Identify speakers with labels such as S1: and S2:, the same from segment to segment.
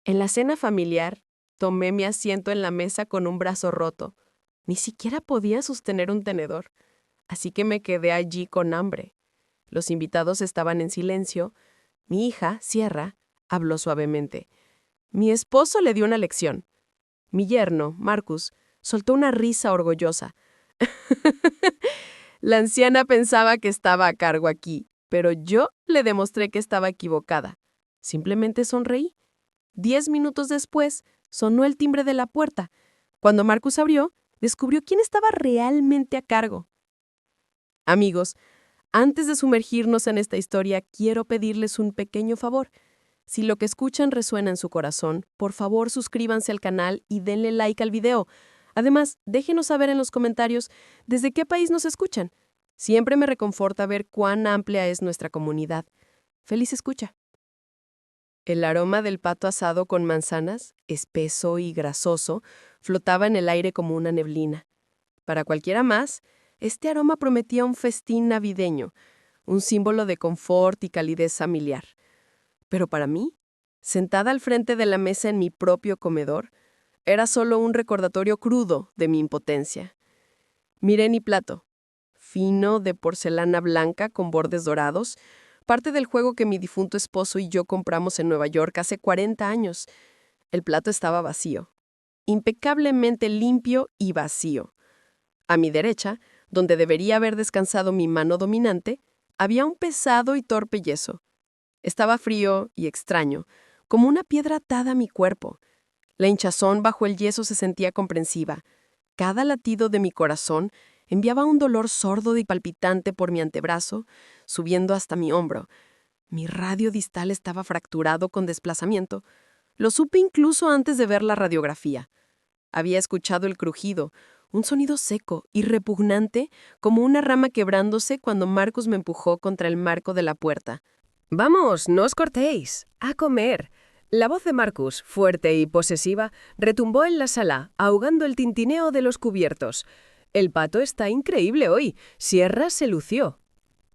S1: En la cena familiar, tomé mi asiento en la mesa con un brazo roto. Ni siquiera podía sostener un tenedor, así que me quedé allí con hambre. Los invitados estaban en silencio. Mi hija, Sierra, habló suavemente. Mi esposo le dio una lección. Mi yerno, Marcus, soltó una risa orgullosa. La anciana pensaba que estaba a cargo aquí, pero yo le demostré que estaba equivocada. Simplemente sonreí. 10 minutos después, sonó el timbre de la puerta. Cuando Marcus abrió, descubrió quién estaba realmente a cargo. Amigos, antes de sumergirnos en esta historia, quiero pedirles un pequeño favor. Si lo que escuchan resuena en su corazón, por favor suscríbanse al canal y denle like al video. Además, déjenos saber en los comentarios desde qué país nos escuchan. Siempre me reconforta ver cuán amplia es nuestra comunidad. ¡Feliz escucha! El aroma del pato asado con manzanas, espeso y grasoso, flotaba en el aire como una neblina. Para cualquiera más, este aroma prometía un festín navideño, un símbolo de confort y calidez familiar. Pero para mí, sentada al frente de la mesa en mi propio comedor, era solo un recordatorio crudo de mi impotencia. Miré mi plato, fino de porcelana blanca con bordes dorados, parte del juego que mi difunto esposo y yo compramos en Nueva York hace 40 años. El plato estaba vacío, impecablemente limpio y vacío. A mi derecha, donde debería haber descansado mi mano dominante, había un pesado y torpe yeso. Estaba frío y extraño, como una piedra atada a mi cuerpo. La hinchazón bajo el yeso se sentía comprensiva. Cada latido de mi corazón enviaba un dolor sordo y palpitante por mi antebrazo, subiendo hasta mi hombro. Mi radio distal estaba fracturado con desplazamiento. Lo supe incluso antes de ver la radiografía. Había escuchado el crujido, un sonido seco y repugnante como una rama quebrándose cuando Marcus me empujó contra el marco de la puerta.
S2: «Vamos, no os cortéis. A comer». La voz de Marcus, fuerte y posesiva, retumbó en la sala, ahogando el tintineo de los cubiertos. «El pato está increíble hoy. Sierra se lució».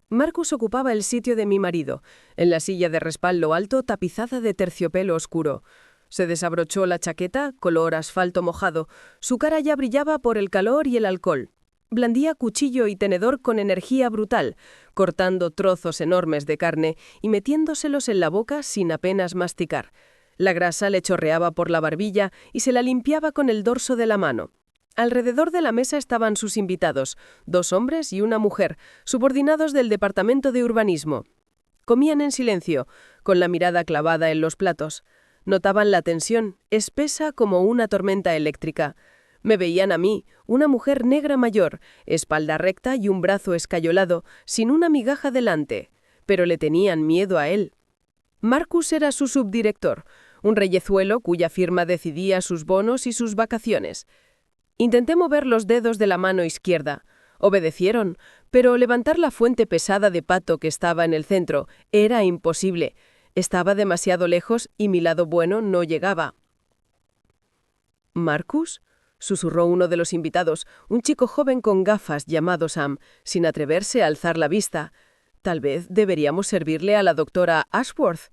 S2: Marcus ocupaba el sitio de mi marido, en la silla de respaldo alto tapizada de terciopelo oscuro. Se desabrochó la chaqueta, color asfalto mojado. Su cara ya brillaba por el calor y el alcohol. Blandía cuchillo y tenedor con energía brutal, cortando trozos enormes de carne y metiéndoselos en la boca sin apenas masticar. La grasa le chorreaba por la barbilla y se la limpiaba con el dorso de la mano. Alrededor de la mesa estaban sus invitados, 2 hombres y una mujer, subordinados del Departamento de Urbanismo. Comían en silencio, con la mirada clavada en los platos. Notaban la tensión, espesa como una tormenta eléctrica. Me veían a mí, una mujer negra mayor, espalda recta y un brazo escayolado, sin una migaja delante, pero le tenían miedo a él. Marcus era su subdirector, un reyezuelo cuya firma decidía sus bonos y sus vacaciones. Intenté mover los dedos de la mano izquierda. Obedecieron, pero levantar la fuente pesada de pato que estaba en el centro era imposible. Estaba demasiado lejos y mi lado bueno no llegaba. «¿Marcus?», susurró uno de los invitados, un chico joven con gafas llamado Sam, sin atreverse a alzar la vista. «Tal vez deberíamos servirle a la doctora Ashworth».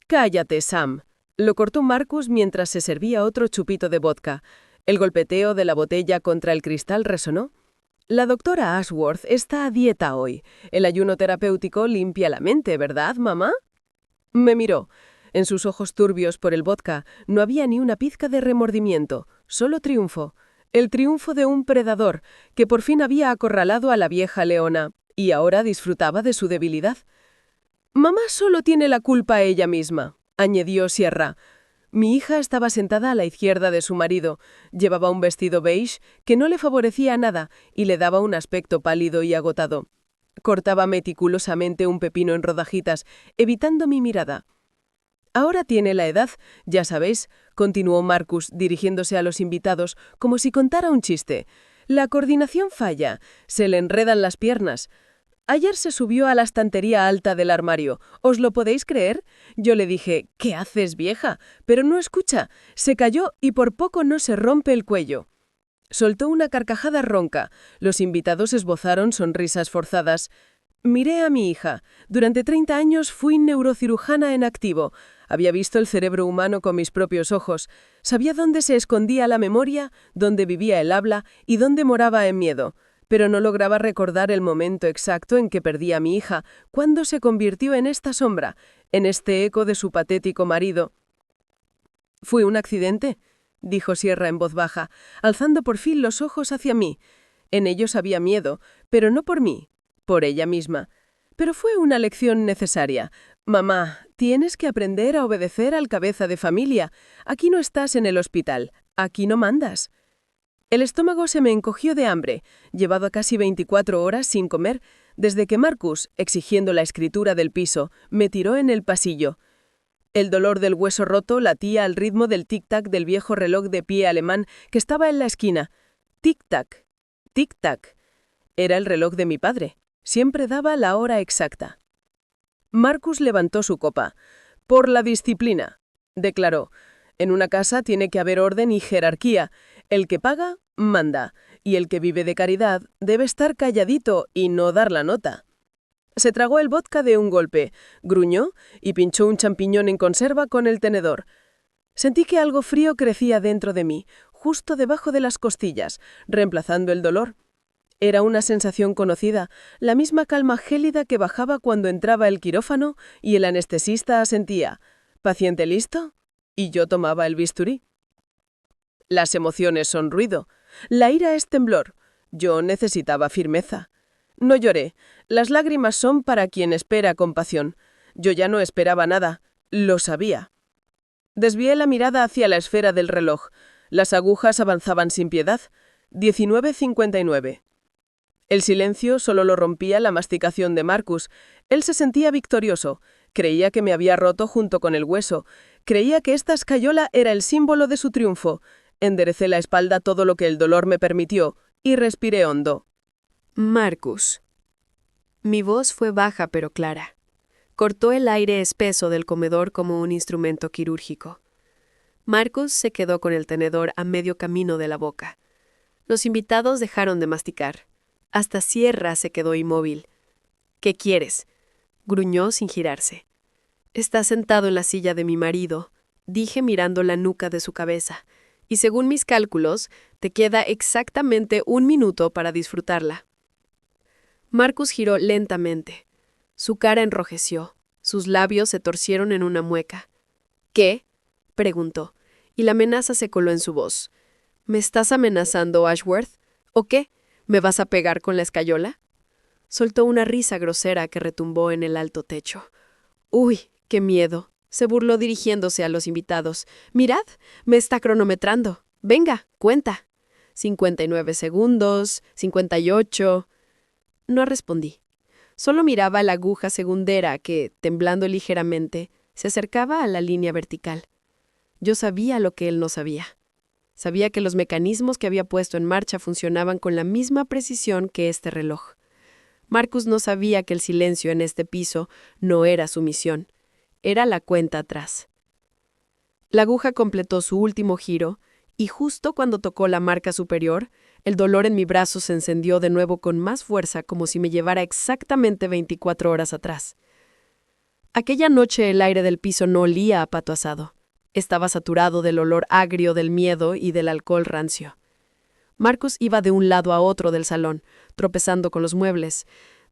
S2: «Cállate, Sam», lo cortó Marcus mientras se servía otro chupito de vodka. El golpeteo de la botella contra el cristal resonó. «La doctora Ashworth está a dieta hoy. El ayuno terapéutico limpia la mente, ¿verdad, mamá?» Me miró. En sus ojos turbios por el vodka no había ni una pizca de remordimiento, solo triunfo. El triunfo de un predador que por fin había acorralado a la vieja leona y ahora disfrutaba de su debilidad. «Mamá solo tiene la culpa ella misma», añadió Sierra. Mi hija estaba sentada a la izquierda de su marido. Llevaba un vestido beige que no le favorecía nada y le daba un aspecto pálido y agotado. Cortaba meticulosamente un pepino en rodajitas, evitando mi mirada. «Ahora tiene la edad, ya sabéis», continuó Marcus, dirigiéndose a los invitados, como si contara un chiste. «La coordinación falla, se le enredan las piernas. Ayer se subió a la estantería alta del armario. ¿Os lo podéis creer? Yo le dije, ¿qué haces, vieja? Pero no escucha. Se cayó y por poco no se rompe el cuello». Soltó una carcajada ronca. Los invitados esbozaron sonrisas forzadas. Miré a mi hija. Durante 30 años fui neurocirujana en activo. Había visto el cerebro humano con mis propios ojos. Sabía dónde se escondía la memoria, dónde vivía el habla y dónde moraba el miedo. Pero no lograba recordar el momento exacto en que perdí a mi hija, cuándo se convirtió en esta sombra, en este eco de su patético marido. «¿Fue un accidente?», dijo Sierra en voz baja, alzando por fin los ojos hacia mí. En ellos había miedo, pero no por mí, por ella misma. Pero fue una lección necesaria. «Mamá, tienes que aprender a obedecer al cabeza de familia. Aquí no estás en el hospital, aquí no mandas». El estómago se me encogió de hambre. Llevaba casi 24 horas sin comer, desde que Marcus, exigiendo la escritura del piso, me tiró en el pasillo. El dolor del hueso roto latía al ritmo del tic-tac del viejo reloj de pie alemán que estaba en la esquina. Tic-tac, tic-tac. Era el reloj de mi padre. Siempre daba la hora exacta. Marcus levantó su copa. «Por la disciplina», declaró. «En una casa tiene que haber orden y jerarquía. El que paga, manda, y el que vive de caridad debe estar calladito y no dar la nota». Se tragó el vodka de un golpe, gruñó y pinchó un champiñón en conserva con el tenedor. Sentí que algo frío crecía dentro de mí, justo debajo de las costillas, reemplazando el dolor. Era una sensación conocida, la misma calma gélida que bajaba cuando entraba el quirófano y el anestesista asentía. «¿Paciente listo?», y yo tomaba el bisturí. Las emociones son ruido. La ira es temblor. Yo necesitaba firmeza. No lloré. Las lágrimas son para quien espera compasión. Yo ya no esperaba nada. Lo sabía. Desvié la mirada hacia la esfera del reloj. Las agujas avanzaban sin piedad. 19:59. El silencio solo lo rompía la masticación de Marcus. Él se sentía victorioso. Creía que me había roto junto con el hueso. Creía que esta escayola era el símbolo de su triunfo. Enderecé la espalda todo lo que el dolor me permitió y respiré hondo.
S1: «Marcus». Mi voz fue baja pero clara. Cortó el aire espeso del comedor como un instrumento quirúrgico. Marcus se quedó con el tenedor a medio camino de la boca. Los invitados dejaron de masticar. Hasta Sierra se quedó inmóvil. «¿Qué quieres?», gruñó sin girarse. «Está sentado en la silla de mi marido», dije mirando la nuca de su cabeza, «y según mis cálculos, te queda exactamente 1 minuto para disfrutarla». Marcus giró lentamente. Su cara enrojeció. Sus labios se torcieron en una mueca. «¿Qué?», preguntó, y la amenaza se coló en su voz. «¿Me estás amenazando, Ashworth? ¿O qué? ¿Me vas a pegar con la escayola?». Soltó una risa grosera que retumbó en el alto techo. «Uy, qué miedo», se burló dirigiéndose a los invitados. «Mirad, me está cronometrando. Venga, cuenta». 59 segundos, 58... No respondí. Solo miraba la aguja segundera que, temblando ligeramente, se acercaba a la línea vertical. Yo sabía lo que él no sabía. Sabía que los mecanismos que había puesto en marcha funcionaban con la misma precisión que este reloj. Marcus no sabía que el silencio en este piso no era su misión. Era la cuenta atrás. La aguja completó su último giro, y justo cuando tocó la marca superior, el dolor en mi brazo se encendió de nuevo con más fuerza, como si me llevara exactamente 24 horas atrás. Aquella noche el aire del piso no olía a pato asado. Estaba saturado del olor agrio del miedo y del alcohol rancio. Marcus iba de un lado a otro del salón, tropezando con los muebles.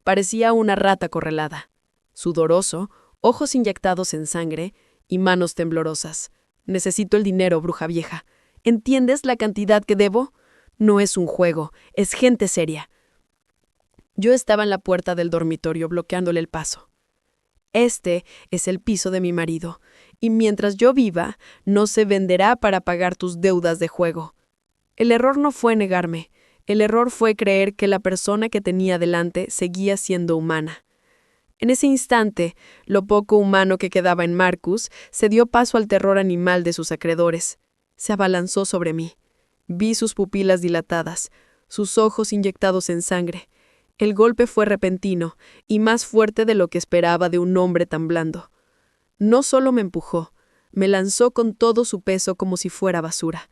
S1: Parecía una rata acorralada. Sudoroso, ojos inyectados en sangre y manos temblorosas. «Necesito el dinero, bruja vieja. ¿Entiendes la cantidad que debo? No es un juego, es gente seria». Yo estaba en la puerta del dormitorio bloqueándole el paso. «Este es el piso de mi marido, y mientras yo viva, no se venderá para pagar tus deudas de juego». El error no fue negarme. El error fue creer que la persona que tenía delante seguía siendo humana. En ese instante, lo poco humano que quedaba en Marcus se dio paso al terror animal de sus acreedores. Se abalanzó sobre mí. Vi sus pupilas dilatadas, sus ojos inyectados en sangre. El golpe fue repentino y más fuerte de lo que esperaba de un hombre tan blando. No solo me empujó, me lanzó con todo su peso como si fuera basura.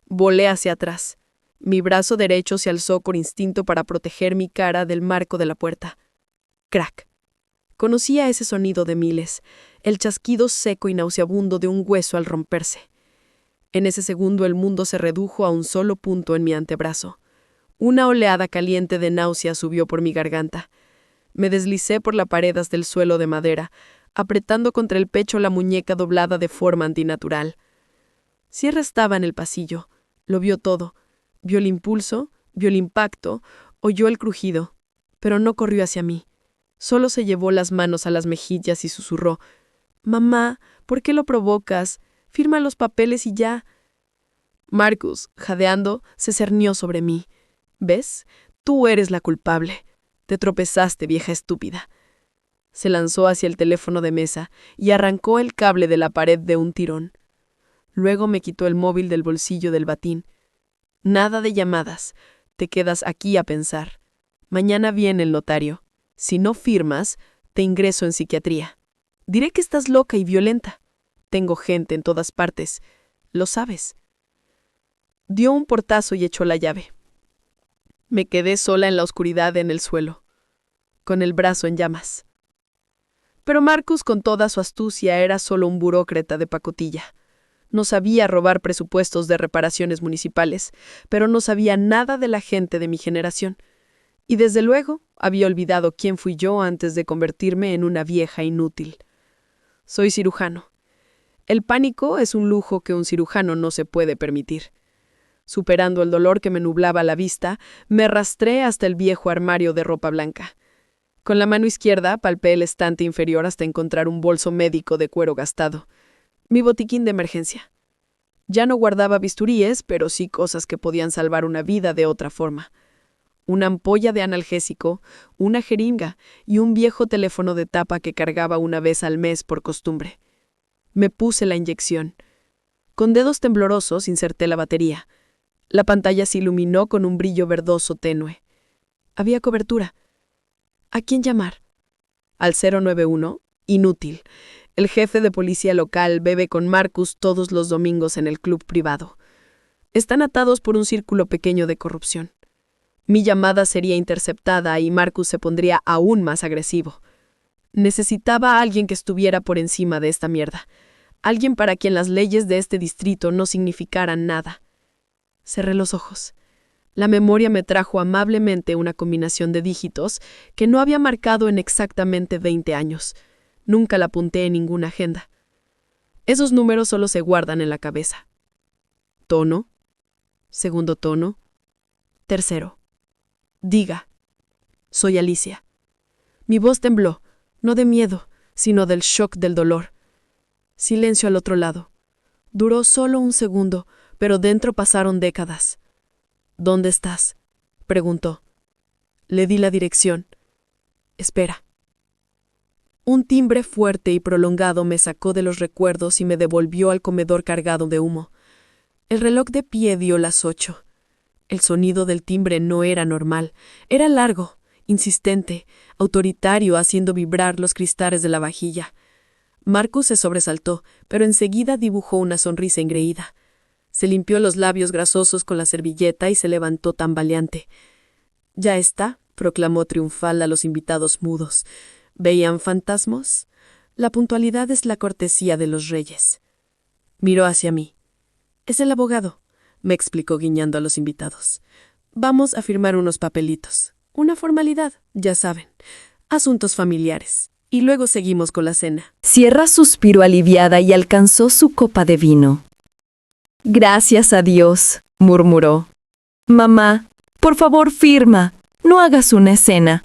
S1: Volé hacia atrás. Mi brazo derecho se alzó por instinto para proteger mi cara del marco de la puerta. Crack, Conocía ese sonido de miles, el chasquido seco y nauseabundo de un hueso al romperse. En ese segundo el mundo se redujo a un solo punto en mi antebrazo. Una oleada caliente de náusea subió por mi garganta. Me deslicé por la pared hasta el suelo de madera, apretando contra el pecho la muñeca doblada de forma antinatural. Sierra estaba en el pasillo. Lo vio todo. Vio el impulso, vio el impacto, oyó el crujido, pero no corrió hacia mí. Solo se llevó las manos a las mejillas y susurró: «Mamá, ¿por qué lo provocas? Firma los papeles y ya». Marcus, jadeando, se cernió sobre mí. «¿Ves? Tú eres la culpable. Te tropezaste, vieja estúpida». Se lanzó hacia el teléfono de mesa y arrancó el cable de la pared de un tirón. Luego me quitó el móvil del bolsillo del batín. «Nada de llamadas. Te quedas aquí a pensar. Mañana viene el notario. Si no firmas, te ingreso en psiquiatría. Diré que estás loca y violenta. Tengo gente en todas partes. Lo sabes». Dio un portazo y echó la llave. Me quedé sola en la oscuridad en el suelo, con el brazo en llamas. Pero Marcus, con toda su astucia, era solo un burócrata de pacotilla. No sabía robar presupuestos de reparaciones municipales, pero no sabía nada de la gente de mi generación. Y desde luego había olvidado quién fui yo antes de convertirme en una vieja inútil. Soy cirujano. El pánico es un lujo que un cirujano no se puede permitir. Superando el dolor que me nublaba la vista, me arrastré hasta el viejo armario de ropa blanca. Con la mano izquierda palpé el estante inferior hasta encontrar un bolso médico de cuero gastado. Mi botiquín de emergencia. Ya no guardaba bisturíes, pero sí cosas que podían salvar una vida de otra forma. Una ampolla de analgésico, una jeringa y un viejo teléfono de tapa que cargaba una vez al mes por costumbre. Me puse la inyección. Con dedos temblorosos inserté la batería. La pantalla se iluminó con un brillo verdoso tenue. Había cobertura. ¿A quién llamar? Al 091. Inútil. El jefe de policía local bebe con Marcus todos los domingos en el club privado. Están atados por un círculo pequeño de corrupción. Mi llamada sería interceptada y Marcus se pondría aún más agresivo. Necesitaba a alguien que estuviera por encima de esta mierda. Alguien para quien las leyes de este distrito no significaran nada. Cerré los ojos. La memoria me trajo amablemente una combinación de dígitos que no había marcado en exactamente 20 años. Nunca la apunté en ninguna agenda. Esos números solo se guardan en la cabeza. Tono. Segundo tono. Tercero. Diga. Soy Alicia. Mi voz tembló, no de miedo, sino del shock del dolor. Silencio al otro lado. Duró solo un segundo, pero dentro pasaron décadas. «¿Dónde estás?», preguntó. Le di la dirección. «Espera». Un timbre fuerte y prolongado me sacó de los recuerdos y me devolvió al comedor cargado de humo. El reloj de pie dio las 8. El sonido del timbre no era normal. Era largo, insistente, autoritario, haciendo vibrar los cristales de la vajilla. Marcus se sobresaltó, pero enseguida dibujó una sonrisa engreída. Se limpió los labios grasosos con la servilleta y se levantó tambaleante. «Ya está», proclamó triunfal a los invitados mudos. ¿Veían fantasmas? La puntualidad es la cortesía de los reyes. Miró hacia mí. «Es el abogado», me explicó guiñando a los invitados. «Vamos a firmar unos papelitos. Una formalidad, ya saben. Asuntos familiares. Y luego seguimos con la cena».
S3: Sierra suspiró aliviada y alcanzó su copa de vino. «Gracias a Dios», murmuró. «Mamá, por favor firma. No hagas una escena».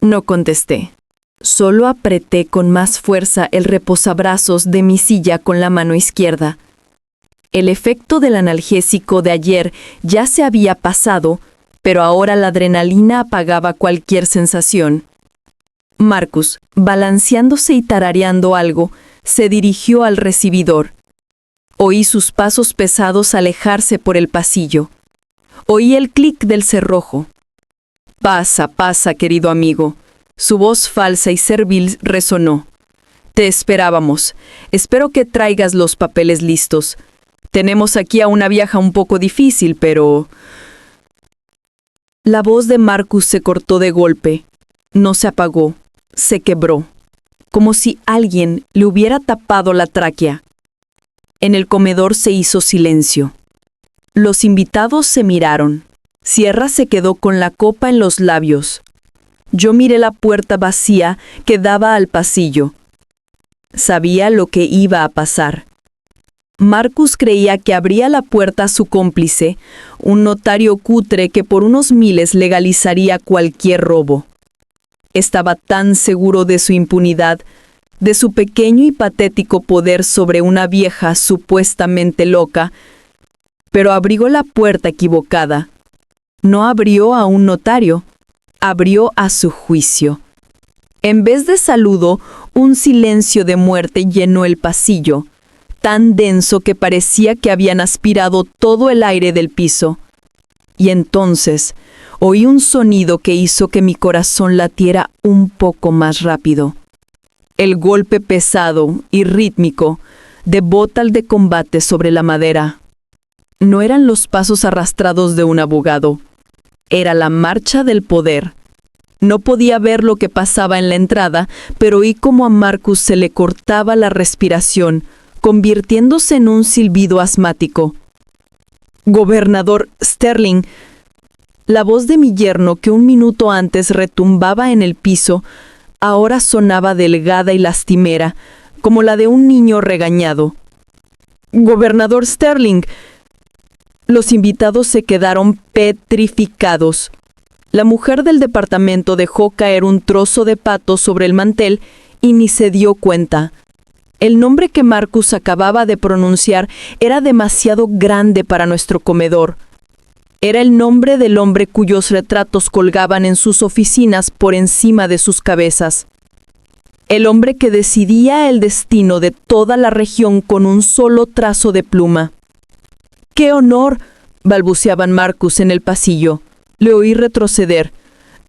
S3: No contesté. Solo apreté con más fuerza el reposabrazos de mi silla con la mano izquierda. El efecto del analgésico de ayer ya se había pasado, pero ahora la adrenalina apagaba cualquier sensación. Marcus, balanceándose y tarareando algo, se dirigió al recibidor. Oí sus pasos pesados alejarse por el pasillo. Oí el clic del cerrojo. «Pasa, pasa, querido amigo». Su voz falsa y servil resonó. «Te esperábamos. Espero que traigas los papeles listos. Tenemos aquí a una vieja un poco difícil, pero...». La voz de Marcus se cortó de golpe. No se apagó. se quebró, como si alguien le hubiera tapado la tráquea. En el comedor se hizo silencio. Los invitados se miraron. Sierra se quedó con la copa en los labios. Yo miré la puerta vacía que daba al pasillo. Sabía lo que iba a pasar. Marcus creía que abría la puerta a su cómplice, un notario cutre que por unos miles legalizaría cualquier robo. Estaba tan seguro de su impunidad, de su pequeño y patético poder sobre una vieja supuestamente loca, pero abrió la puerta equivocada. No abrió a un notario, abrió a su juicio. En vez de saludo, un silencio de muerte llenó el pasillo, tan denso que parecía que habían aspirado todo el aire del piso. Y entonces oí un sonido que hizo que mi corazón latiera un poco más rápido. El golpe pesado y rítmico de botas de combate sobre la madera. No eran los pasos arrastrados de un abogado. Era la marcha del poder. No podía ver lo que pasaba en la entrada, pero oí como a Marcus se le cortaba la respiración, convirtiéndose en un silbido asmático. «Gobernador Sterling». La voz de mi yerno, que un minuto antes retumbaba en el piso, ahora sonaba delgada y lastimera, como la de un niño regañado. «Gobernador Sterling». Los invitados se quedaron petrificados. La mujer del departamento dejó caer un trozo de pato sobre el mantel y ni se dio cuenta. El nombre que Marcus acababa de pronunciar era demasiado grande para nuestro comedor. Era el nombre del hombre cuyos retratos colgaban en sus oficinas por encima de sus cabezas. El hombre que decidía el destino de toda la región con un solo trazo de pluma. ¡Qué honor!, balbuceaban Marcus en el pasillo. Le oí retroceder.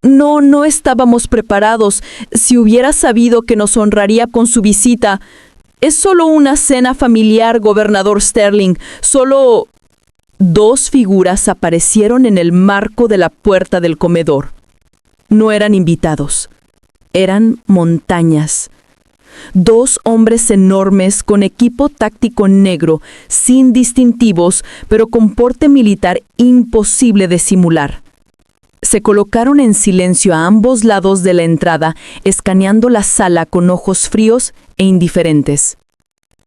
S3: No estábamos preparados. Si hubiera sabido que nos honraría con su visita. Es solo una cena familiar, gobernador Sterling. Solo... Dos figuras aparecieron en el marco de la puerta del comedor. No eran invitados. Eran montañas. Dos hombres enormes con equipo táctico negro, sin distintivos, pero con porte militar imposible de simular. Se colocaron en silencio a ambos lados de la entrada, escaneando la sala con ojos fríos e indiferentes.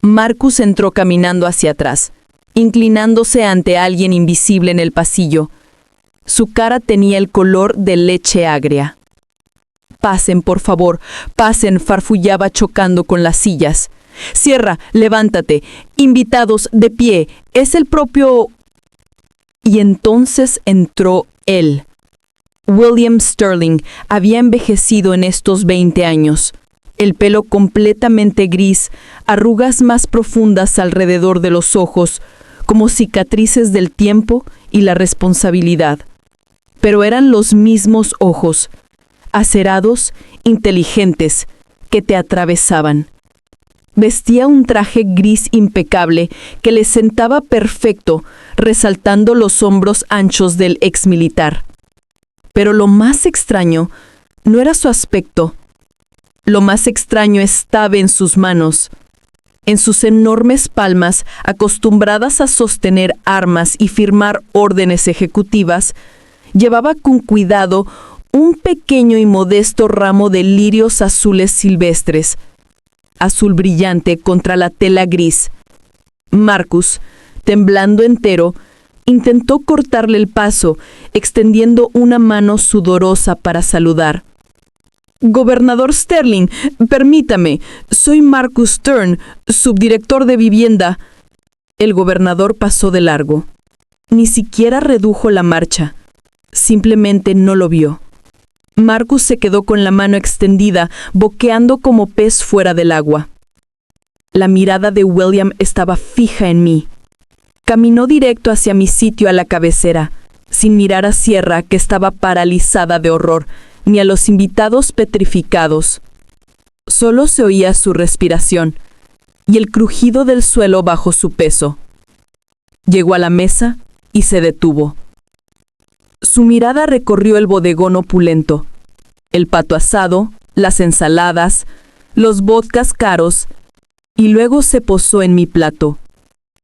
S3: Marcus entró caminando hacia atrás, inclinándose ante alguien invisible en el pasillo. Su cara tenía el color de leche agria. «Pasen, por favor, pasen», farfullaba chocando con las sillas. «Sierra, levántate. Invitados, de pie. Es el propio...» Y entonces entró él. William Sterling había envejecido en estos 20 años. El pelo completamente gris, arrugas más profundas alrededor de los ojos, como cicatrices del tiempo y la responsabilidad. Pero eran los mismos ojos, acerados, inteligentes, que te atravesaban. Vestía un traje gris impecable que le sentaba perfecto, resaltando los hombros anchos del exmilitar. Pero lo más extraño no era su aspecto. Lo más extraño estaba en sus manos. En sus enormes palmas, acostumbradas a sostener armas y firmar órdenes ejecutivas, llevaba con cuidado un pequeño y modesto ramo de lirios azules silvestres, azul brillante contra la tela gris. Marcus, temblando entero, intentó cortarle el paso, extendiendo una mano sudorosa para saludar. «Gobernador Sterling, permítame, soy Marcus Stern, subdirector de vivienda». El gobernador pasó de largo. Ni siquiera redujo la marcha. Simplemente no lo vio. Marcus se quedó con la mano extendida, boqueando como pez fuera del agua. La mirada de William estaba fija en mí. Caminó directo hacia mi sitio a la cabecera, sin mirar a Sierra, que estaba paralizada de horror, ni a los invitados petrificados. Solo se oía su respiración y el crujido del suelo bajo su peso. Llegó a la mesa y se detuvo. Su mirada recorrió el bodegón opulento, el pato asado, las ensaladas, los vodkas caros, y luego se posó en mi plato,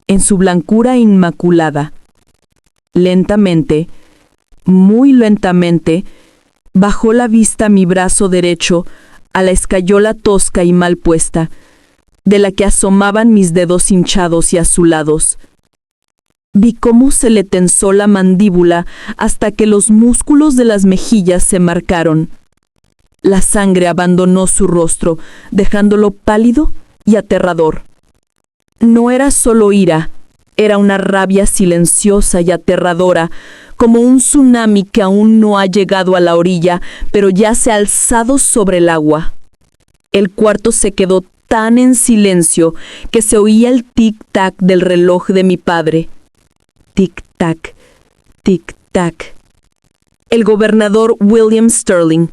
S3: en su blancura inmaculada. Lentamente, muy lentamente, bajó la vista mi brazo derecho a la escayola tosca y mal puesta, de la que asomaban mis dedos hinchados y azulados. Vi cómo se le tensó la mandíbula hasta que los músculos de las mejillas se marcaron. La sangre abandonó su rostro, dejándolo pálido y aterrador. No era solo ira, era una rabia silenciosa y aterradora, como un tsunami que aún no ha llegado a la orilla, pero ya se ha alzado sobre el agua. El cuarto se quedó tan en silencio que se oía el tic-tac del reloj de mi padre. Tic-tac, tic-tac. El gobernador William Sterling,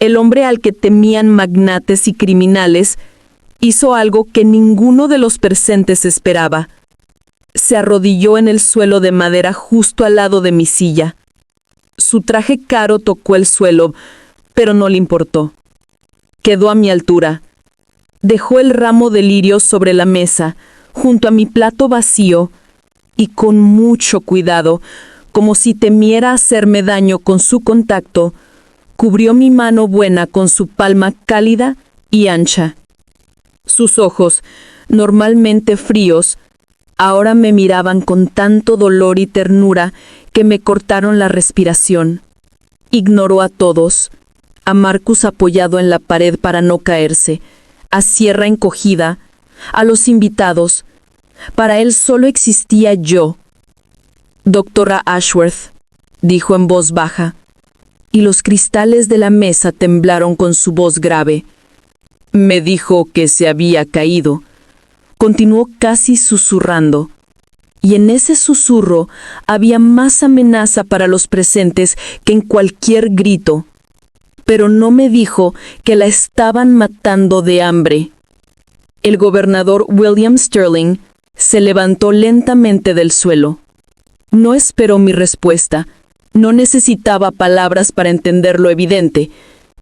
S3: el hombre al que temían magnates y criminales, hizo algo que ninguno de los presentes esperaba. Se arrodilló en el suelo de madera justo al lado de mi silla. Su traje caro tocó el suelo, pero no le importó. Quedó a mi altura. Dejó el ramo de lirios sobre la mesa, junto a mi plato vacío, y con mucho cuidado, como si temiera hacerme daño con su contacto, cubrió mi mano buena con su palma cálida y ancha. Sus ojos, normalmente fríos, ahora me miraban con tanto dolor y ternura que me cortaron la respiración. Ignoró a todos, a Marcus apoyado en la pared para no caerse, a Sierra encogida, a los invitados. Para él solo existía yo. Doctora Ashworth, dijo en voz baja, y los cristales de la mesa temblaron con su voz grave. Me dijo que se había caído. Continuó casi susurrando, y en ese susurro había más amenaza para los presentes que en cualquier grito. Pero no me dijo que la estaban matando de hambre. El gobernador William Sterling se levantó lentamente del suelo. No esperó mi respuesta. No necesitaba palabras para entender lo evidente.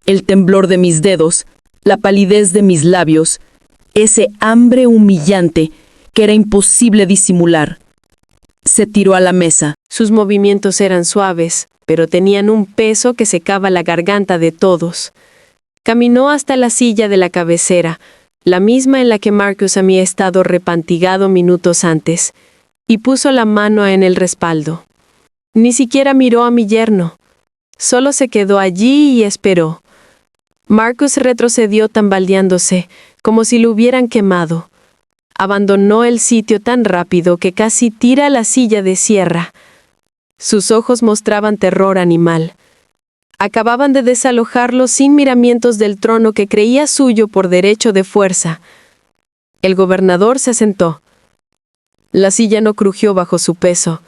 S3: El temblor de mis dedos, la palidez de mis labios, ese hambre humillante que era imposible disimular. Se tiró a la mesa.
S1: Sus movimientos eran suaves, pero tenían un peso que secaba la garganta de todos. Caminó hasta la silla de la cabecera, la misma en la que Marcus había estado repantigado minutos antes, y puso la mano en el respaldo. Ni siquiera miró a mi yerno. Solo se quedó allí y esperó. Marcus retrocedió tambaleándose, como si lo hubieran quemado. Abandonó el sitio tan rápido que casi tira la silla de Sierra. Sus ojos mostraban terror animal. Acababan de desalojarlo sin miramientos del trono que creía suyo por derecho de fuerza. El gobernador se sentó. La silla no crujió bajo su peso.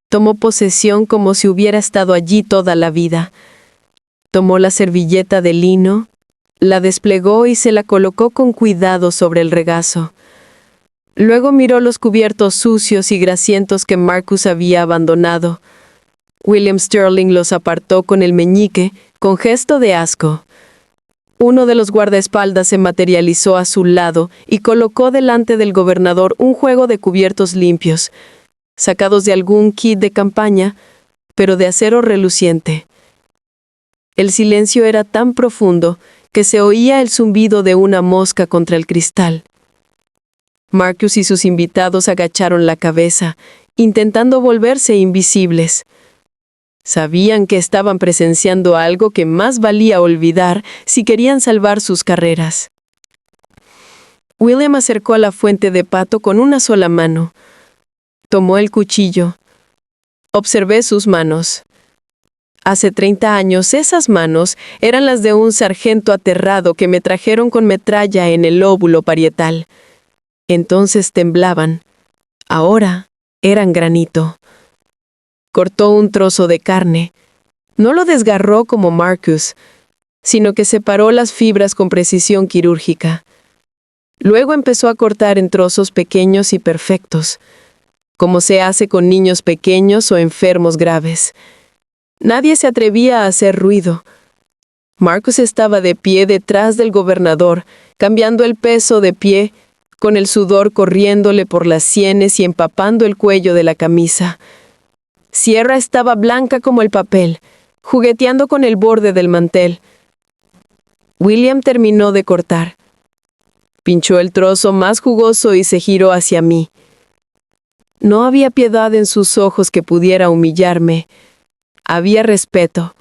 S1: Tomó posesión como si hubiera estado allí toda la vida. Tomó la servilleta de lino, la desplegó y se la colocó con cuidado sobre el regazo. Luego miró los cubiertos sucios y grasientos que Marcus había abandonado. William Sterling los apartó con el meñique, con gesto de asco. Uno de los guardaespaldas se materializó a su lado y colocó delante del gobernador un juego de cubiertos limpios, sacados de algún kit de campaña, pero de acero reluciente. El silencio era tan profundo que se oía el zumbido de una mosca contra el cristal. Marcus y sus invitados agacharon la cabeza, intentando volverse invisibles. Sabían que estaban presenciando algo que más valía olvidar si querían salvar sus carreras. William acercó a la fuente de pato con una sola mano. Tomó el cuchillo. Observé sus manos. Hace 30 años esas manos eran las de un sargento aterrado que me trajeron con metralla en el lóbulo parietal. Entonces temblaban. Ahora eran granito. Cortó un trozo de carne. No lo desgarró como Marcus, sino que separó las fibras con precisión quirúrgica. Luego empezó a cortar en trozos pequeños y perfectos, como se hace con niños pequeños o enfermos graves. Nadie se atrevía a hacer ruido. Marcus estaba de pie detrás del gobernador, cambiando el peso de pie, con el sudor corriéndole por las sienes y empapando el cuello de la camisa. Sierra estaba blanca como el papel, jugueteando con el borde del mantel. William terminó de cortar. Pinchó el trozo más jugoso y se giró hacia mí. No había piedad en sus ojos que pudiera humillarme. Había respeto,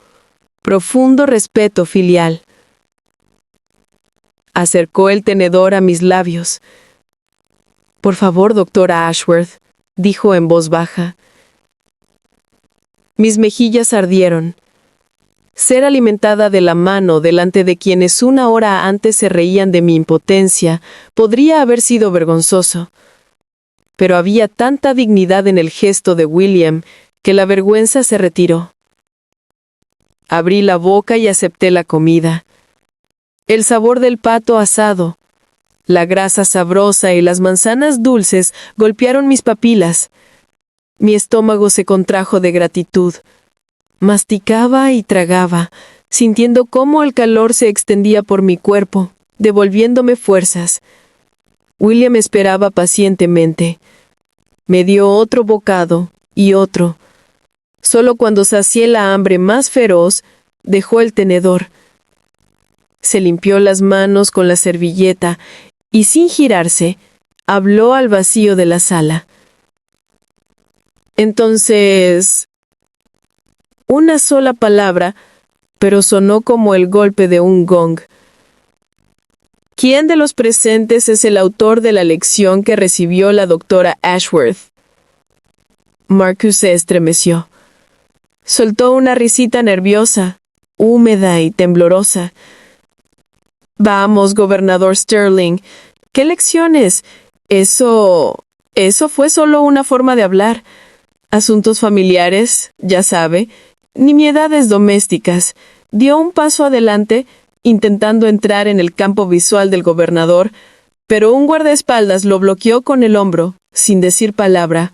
S1: profundo respeto filial. Acercó el tenedor a mis labios. «Por favor, doctora Ashworth», dijo en voz baja. Mis mejillas ardieron. Ser alimentada de la mano delante de quienes una hora antes se reían de mi impotencia podría haber sido vergonzoso. Pero había tanta dignidad en el gesto de William que la vergüenza se retiró. Abrí la boca y acepté la comida. El sabor del pato asado, la grasa sabrosa y las manzanas dulces golpearon mis papilas. Mi estómago se contrajo de gratitud. Masticaba y tragaba, sintiendo cómo el calor se extendía por mi cuerpo, devolviéndome fuerzas. William esperaba pacientemente. Me dio otro bocado y otro. Solo cuando sacié la hambre más feroz, dejó el tenedor. Se limpió las manos con la servilleta y, sin girarse, habló al vacío de la sala. Entonces, una sola palabra, pero sonó como el golpe de un gong. ¿Quién de los presentes es el autor de la lección que recibió la doctora Ashworth? Marcus se estremeció. Soltó una risita nerviosa, húmeda y temblorosa. Vamos, gobernador Sterling, ¿qué lecciones? Eso fue solo una forma de hablar. Asuntos familiares, ya sabe, nimiedades domésticas. Dio un paso adelante, intentando entrar en el campo visual del gobernador, pero un guardaespaldas lo bloqueó con el hombro, sin decir palabra.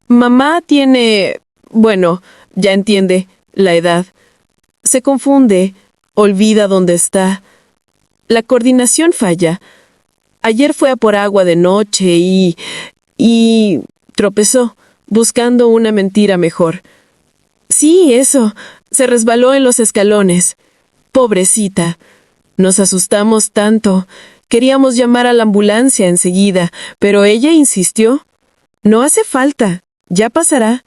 S1: Mamá tiene... bueno, ya entiende, la edad. Se confunde, olvida dónde está. La coordinación falla. Ayer fue a por agua de noche y tropezó, buscando una mentira mejor. Sí, eso. Se resbaló en los escalones. Pobrecita. Nos asustamos tanto. Queríamos llamar a la ambulancia enseguida, pero ella insistió. No hace falta. Ya pasará.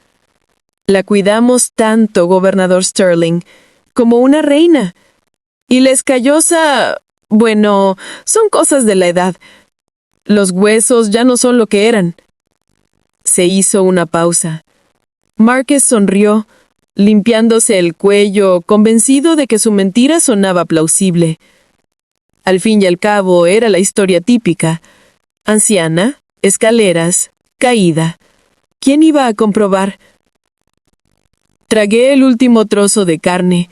S1: La cuidamos tanto, gobernador Sterling, como una reina. Y la escallosa... bueno, son cosas de la edad. Los huesos ya no son lo que eran. Se hizo una pausa. Marcus sonrió, limpiándose el cuello, convencido de que su mentira sonaba plausible. Al fin y al cabo, era la historia típica. Anciana, escaleras, caída. ¿Quién iba a comprobar? Tragué el último trozo de carne.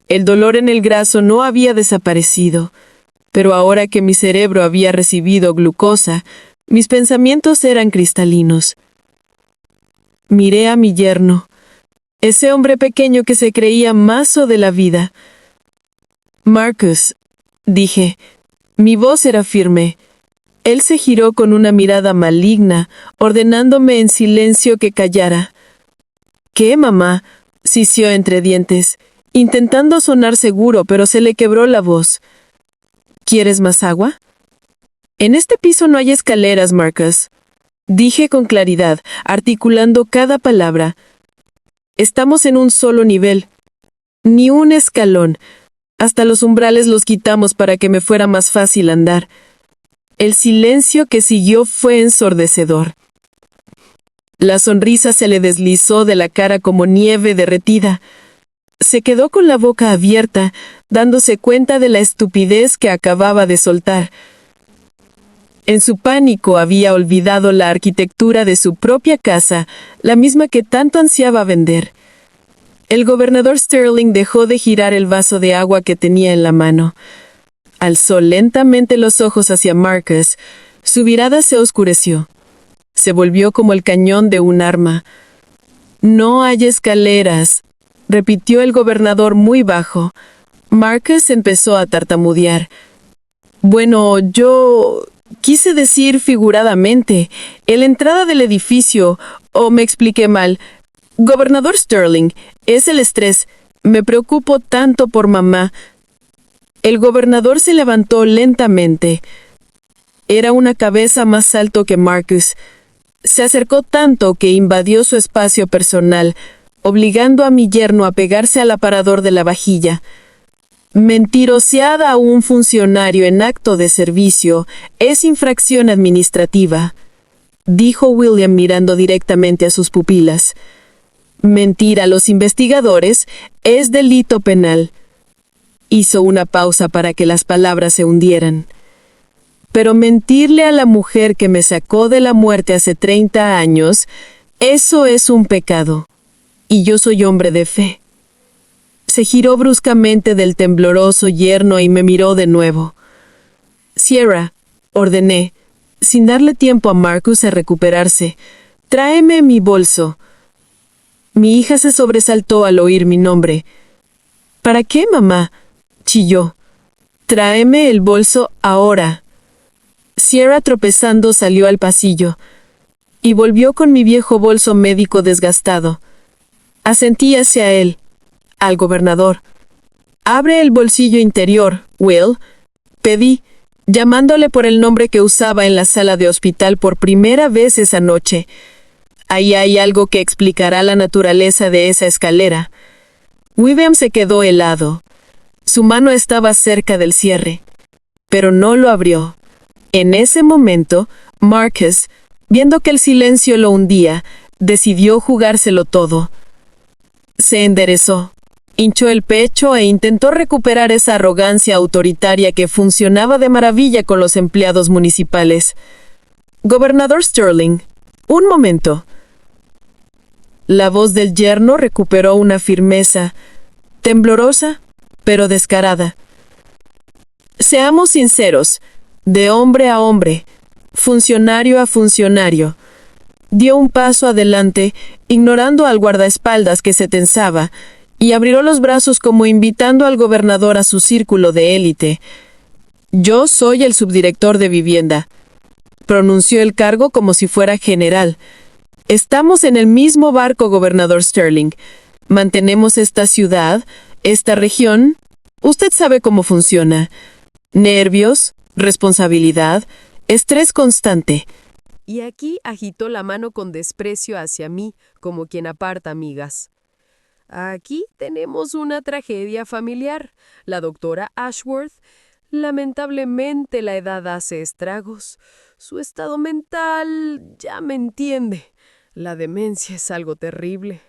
S1: El dolor en el graso no había desaparecido, pero ahora que mi cerebro había recibido glucosa, mis pensamientos eran cristalinos. Miré a mi yerno, ese hombre pequeño que se creía mazo de la vida. Marcus, dije, mi voz era firme. Él se giró con una mirada maligna, ordenándome en silencio que callara. ¿Qué, mamá?, sisió entre dientes, intentando sonar seguro, pero se le quebró la voz. ¿Quieres más agua? En este piso no hay escaleras, Marcus. Dije con claridad, articulando cada palabra. Estamos en un solo nivel. Ni un escalón. Hasta los umbrales los quitamos para que me fuera más fácil andar. El silencio que siguió fue ensordecedor. La sonrisa se le deslizó de la cara como nieve derretida. Se quedó con la boca abierta, dándose cuenta de la estupidez que acababa de soltar. En su pánico había olvidado la arquitectura de su propia casa, la misma que tanto ansiaba vender. El gobernador Sterling dejó de girar el vaso de agua que tenía en la mano. Alzó lentamente los ojos hacia Marcus. Su mirada se oscureció. Se volvió como el cañón de un arma. «No hay escaleras», repitió el gobernador muy bajo.
S2: Marcus empezó a tartamudear. Bueno, yo quise decir figuradamente, en la entrada del edificio, o me expliqué mal. Gobernador Sterling, es el estrés. Me preocupo tanto por mamá. El gobernador se levantó lentamente. Era una cabeza más alto que Marcus. Se acercó tanto que invadió su espacio personal, obligando a mi yerno a pegarse al aparador de la vajilla. Mentirosear a un funcionario en acto de servicio es infracción administrativa, dijo William mirando directamente a sus pupilas. Mentir a los investigadores es delito penal. Hizo una pausa para que las palabras se hundieran. Pero mentirle a la mujer que me sacó de la muerte hace 30 años, eso es un pecado. Y yo soy hombre de fe. Se giró bruscamente del tembloroso yerno y me miró de nuevo. Sierra, ordené, sin darle tiempo a Marcus a recuperarse, tráeme mi bolso. Mi hija se sobresaltó al oír mi nombre. ¿Para qué, mamá?, chilló. Tráeme el bolso ahora. Sierra, tropezando, salió al pasillo y volvió con mi viejo bolso médico desgastado. Asentí hacia él, al gobernador. Abre el bolsillo interior, Will, pedí, llamándole por el nombre que usaba en la sala de hospital por primera vez esa noche. Ahí hay algo que explicará la naturaleza de esa escalera. William se quedó helado. Su mano estaba cerca del cierre, pero no lo abrió. En ese momento, Marcus, viendo que el silencio lo hundía, decidió jugárselo todo. Se enderezó, hinchó el pecho e intentó recuperar esa arrogancia autoritaria que funcionaba de maravilla con los empleados municipales. Gobernador Sterling, un momento. La voz del yerno recuperó una firmeza, temblorosa, pero descarada. Seamos sinceros, de hombre a hombre, funcionario a funcionario. Dio un paso adelante, ignorando al guardaespaldas que se tensaba, y abrió los brazos como invitando al gobernador a su círculo de élite. Yo soy el subdirector de vivienda. Pronunció el cargo como si fuera general. Estamos en el mismo barco, gobernador Sterling. Mantenemos esta ciudad, esta región. Usted sabe cómo funciona. Nervios, responsabilidad, estrés constante.
S1: Y aquí agitó la mano con desprecio hacia mí, como quien aparta migas. Aquí tenemos una tragedia familiar. La doctora Ashworth, lamentablemente la edad hace estragos. Su estado mental, ya me entiende. La demencia es algo terrible.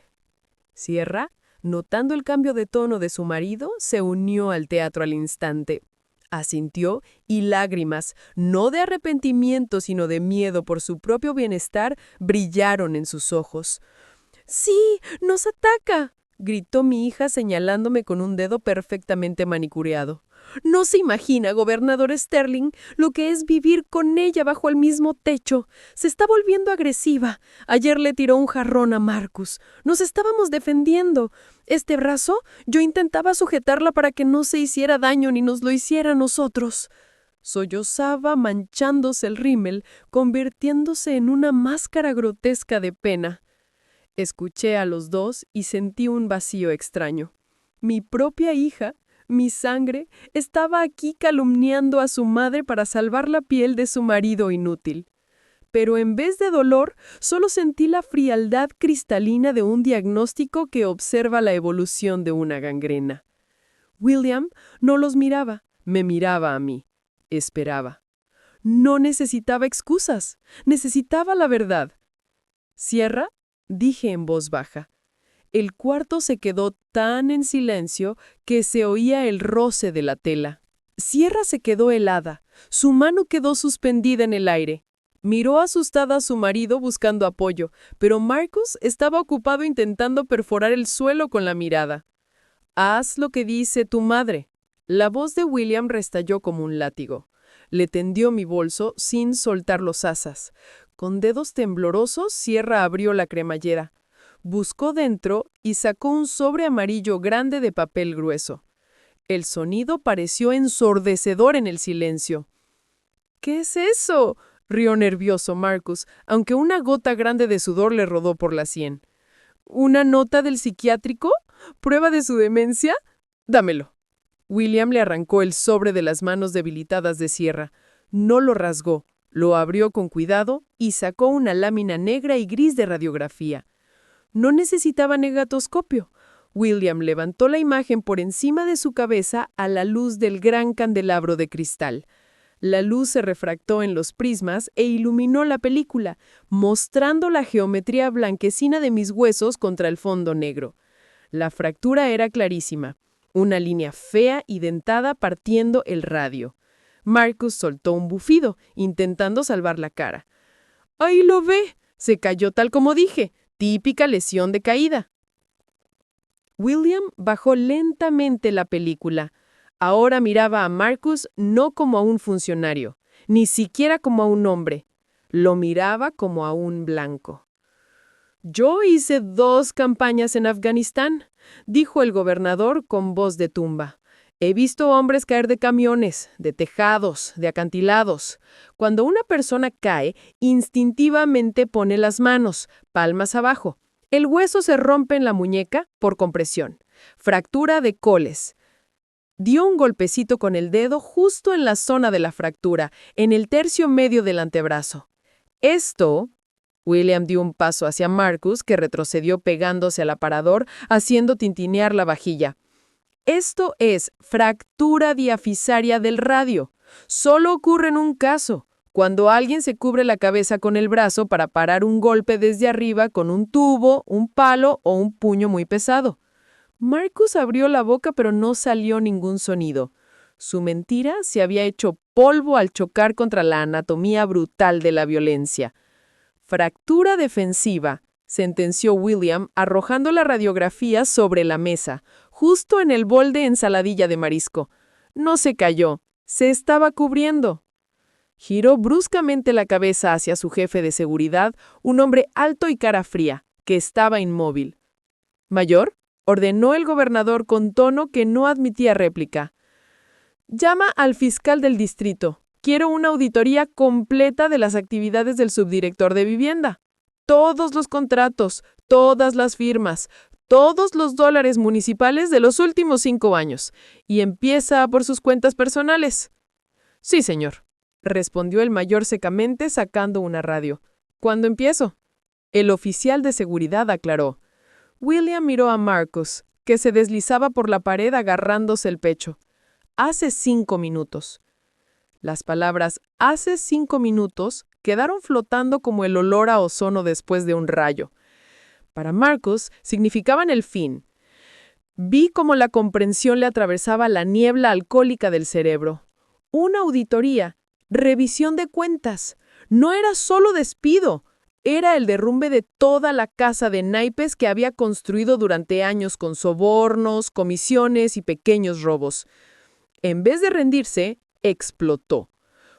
S1: Sierra, notando el cambio de tono de su marido, se unió al teatro al instante. Asintió y lágrimas, no de arrepentimiento sino de miedo por su propio bienestar, brillaron en sus ojos. ¡Sí, nos ataca!, gritó mi hija señalándome con un dedo perfectamente manicureado. No se imagina, gobernador Sterling, lo que es vivir con ella bajo el mismo techo. Se está volviendo agresiva. Ayer le tiró un jarrón a Marcus. Nos estábamos defendiendo. Este brazo, yo intentaba sujetarla para que no se hiciera daño ni nos lo hiciera a nosotros. Sollozaba manchándose el rímel, convirtiéndose en una máscara grotesca de pena. Escuché a los dos y sentí un vacío extraño. Mi propia hija, mi sangre, estaba aquí calumniando a su madre para salvar la piel de su marido inútil. Pero en vez de dolor, solo sentí la frialdad cristalina de un diagnóstico que observa la evolución de una gangrena. William no los miraba, me miraba a mí. Esperaba. No necesitaba excusas, necesitaba la verdad. Sierra, dije en voz baja. El cuarto se quedó tan en silencio que se oía el roce de la tela. Sierra se quedó helada, su mano quedó suspendida en el aire. Miró asustada a su marido buscando apoyo, pero Marcus estaba ocupado intentando perforar el suelo con la mirada. «Haz lo que dice tu madre». La voz de William restalló como un látigo. Le tendió mi bolso sin soltar los asas. Con dedos temblorosos, Sierra abrió la cremallera. Buscó dentro y sacó un sobre amarillo grande de papel grueso. El sonido pareció ensordecedor en el silencio. ¿Qué es eso?, rió nervioso Marcus, aunque una gota grande de sudor le rodó por la sien. ¿Una nota del psiquiátrico? ¿Prueba de su demencia? Dámelo. William le arrancó el sobre de las manos debilitadas de Sierra. No lo rasgó, lo abrió con cuidado y sacó una lámina negra y gris de radiografía. No necesitaba negatoscopio. William levantó la imagen por encima de su cabeza a la luz del gran candelabro de cristal. La luz se refractó en los prismas e iluminó la película, mostrando la geometría blanquecina de mis huesos contra el fondo negro. La fractura era clarísima, una línea fea y dentada partiendo el radio. Marcus soltó un bufido, intentando salvar la cara. ¡Ahí lo ve! Se cayó tal como dije, típica lesión de caída. William bajó lentamente la película. Ahora miraba a Marcus no como a un funcionario, ni siquiera como a un hombre. Lo miraba como a un blanco. «Yo hice 2 campañas en Afganistán», dijo el gobernador con voz de tumba. «He visto hombres caer de camiones, de tejados, de acantilados. Cuando una persona cae, instintivamente pone las manos, palmas abajo. El hueso se rompe en la muñeca por compresión. Fractura de Coles». Dio un golpecito con el dedo justo en la zona de la fractura, en el tercio medio del antebrazo. Esto... William dio un paso hacia Marcus, que retrocedió pegándose al aparador, haciendo tintinear la vajilla. Esto es fractura diafisaria del radio. Solo ocurre en un caso, cuando alguien se cubre la cabeza con el brazo para parar un golpe desde arriba con un tubo, un palo o un puño muy pesado. Marcus abrió la boca, pero no salió ningún sonido. Su mentira se había hecho polvo al chocar contra la anatomía brutal de la violencia. «Fractura defensiva», sentenció William, arrojando la radiografía sobre la mesa, justo en el bol de ensaladilla de marisco. No se cayó, se estaba cubriendo. Giró bruscamente la cabeza hacia su jefe de seguridad, un hombre alto y cara fría, que estaba inmóvil. «Mayor», ordenó el gobernador con tono que no admitía réplica. «Llama al fiscal del distrito. Quiero una auditoría completa de las actividades del subdirector de vivienda. Todos los contratos, todas las firmas, todos los dólares municipales de los últimos 5 años. Y empieza por sus cuentas personales». «Sí, señor», respondió el mayor secamente sacando una radio. «¿Cuándo empiezo?». El oficial de seguridad aclaró. William miró a Marcus, que se deslizaba por la pared agarrándose el pecho. «Hace 5 minutos». Las palabras «hace 5 minutos» quedaron flotando como el olor a ozono después de un rayo. Para Marcus significaban el fin. Vi cómo la comprensión le atravesaba la niebla alcohólica del cerebro. Una auditoría, revisión de cuentas. No era solo despido, era el derrumbe de toda la casa de naipes que había construido durante años con sobornos, comisiones y pequeños robos. En vez de rendirse, explotó.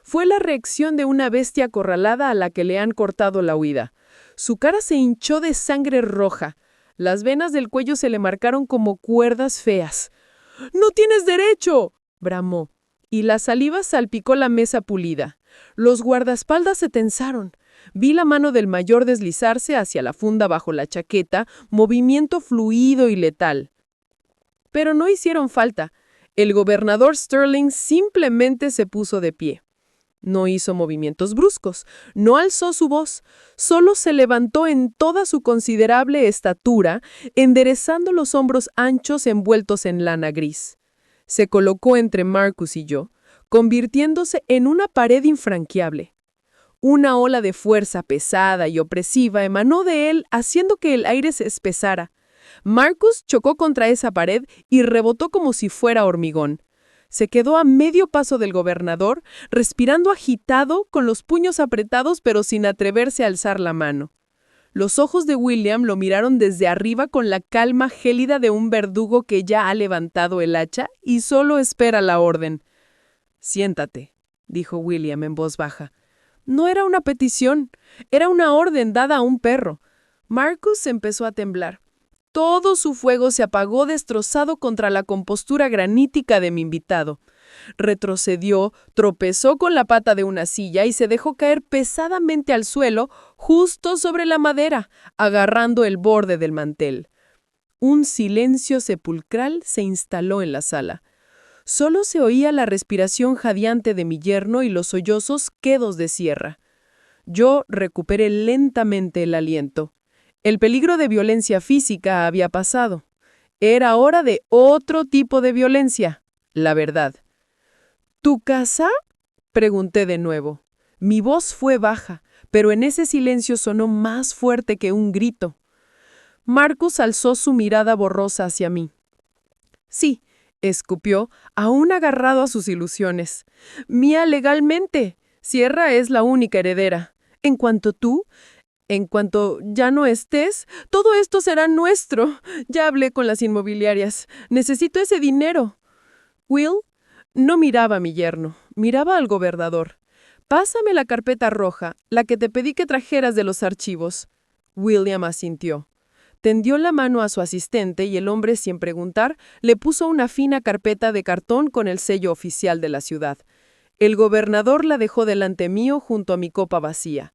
S1: Fue la reacción de una bestia acorralada a la que le han cortado la huida. Su cara se hinchó de sangre roja. Las venas del cuello se le marcaron como cuerdas feas. «¡No tienes derecho!», bramó, y la saliva salpicó la mesa pulida. Los guardaespaldas se tensaron. Vi la mano del mayor deslizarse hacia la funda bajo la chaqueta, movimiento fluido y letal. Pero no hicieron falta. El gobernador Sterling simplemente se puso de pie. No hizo movimientos bruscos, no alzó su voz, solo se levantó en toda su considerable estatura, enderezando los hombros anchos envueltos en lana gris. Se colocó entre Marcus y yo, convirtiéndose en una pared infranqueable. Una ola de fuerza pesada y opresiva emanó de él, haciendo que el aire se espesara. Marcus chocó contra esa pared y rebotó como si fuera hormigón. Se quedó a medio paso del gobernador, respirando agitado, con los puños apretados pero sin atreverse a alzar la mano. Los ojos de William lo miraron desde arriba con la calma gélida de un verdugo que ya ha levantado el hacha y solo espera la orden. «Siéntate», dijo William en voz baja. No era una petición, era una orden dada a un perro. Marcus empezó a temblar. Todo su fuego se apagó destrozado contra la compostura granítica de mi invitado. Retrocedió, tropezó con la pata de una silla y se dejó caer pesadamente al suelo, justo sobre la madera, agarrando el borde del mantel. Un silencio sepulcral se instaló en la sala. Solo se oía la respiración jadeante de mi yerno y los sollozos quedos de sierra. Yo recuperé lentamente el aliento. El peligro de violencia física había pasado. Era hora de otro tipo de violencia, la verdad. ¿Tu casa? Pregunté de nuevo. Mi voz fue baja, pero en ese silencio sonó más fuerte que un grito. Marcus alzó su mirada borrosa hacia mí. Sí, escupió, aún agarrado a sus ilusiones. Mía legalmente. Sierra es la única heredera. En cuanto ya no estés, todo esto será nuestro. Ya hablé con las inmobiliarias. Necesito ese dinero. Will no miraba a mi yerno, miraba al gobernador. Pásame la carpeta roja, la que te pedí que trajeras de los archivos. William asintió. Tendió la mano a su asistente y el hombre, sin preguntar, le puso una fina carpeta de cartón con el sello oficial de la ciudad. El gobernador la dejó delante mío junto a mi copa vacía.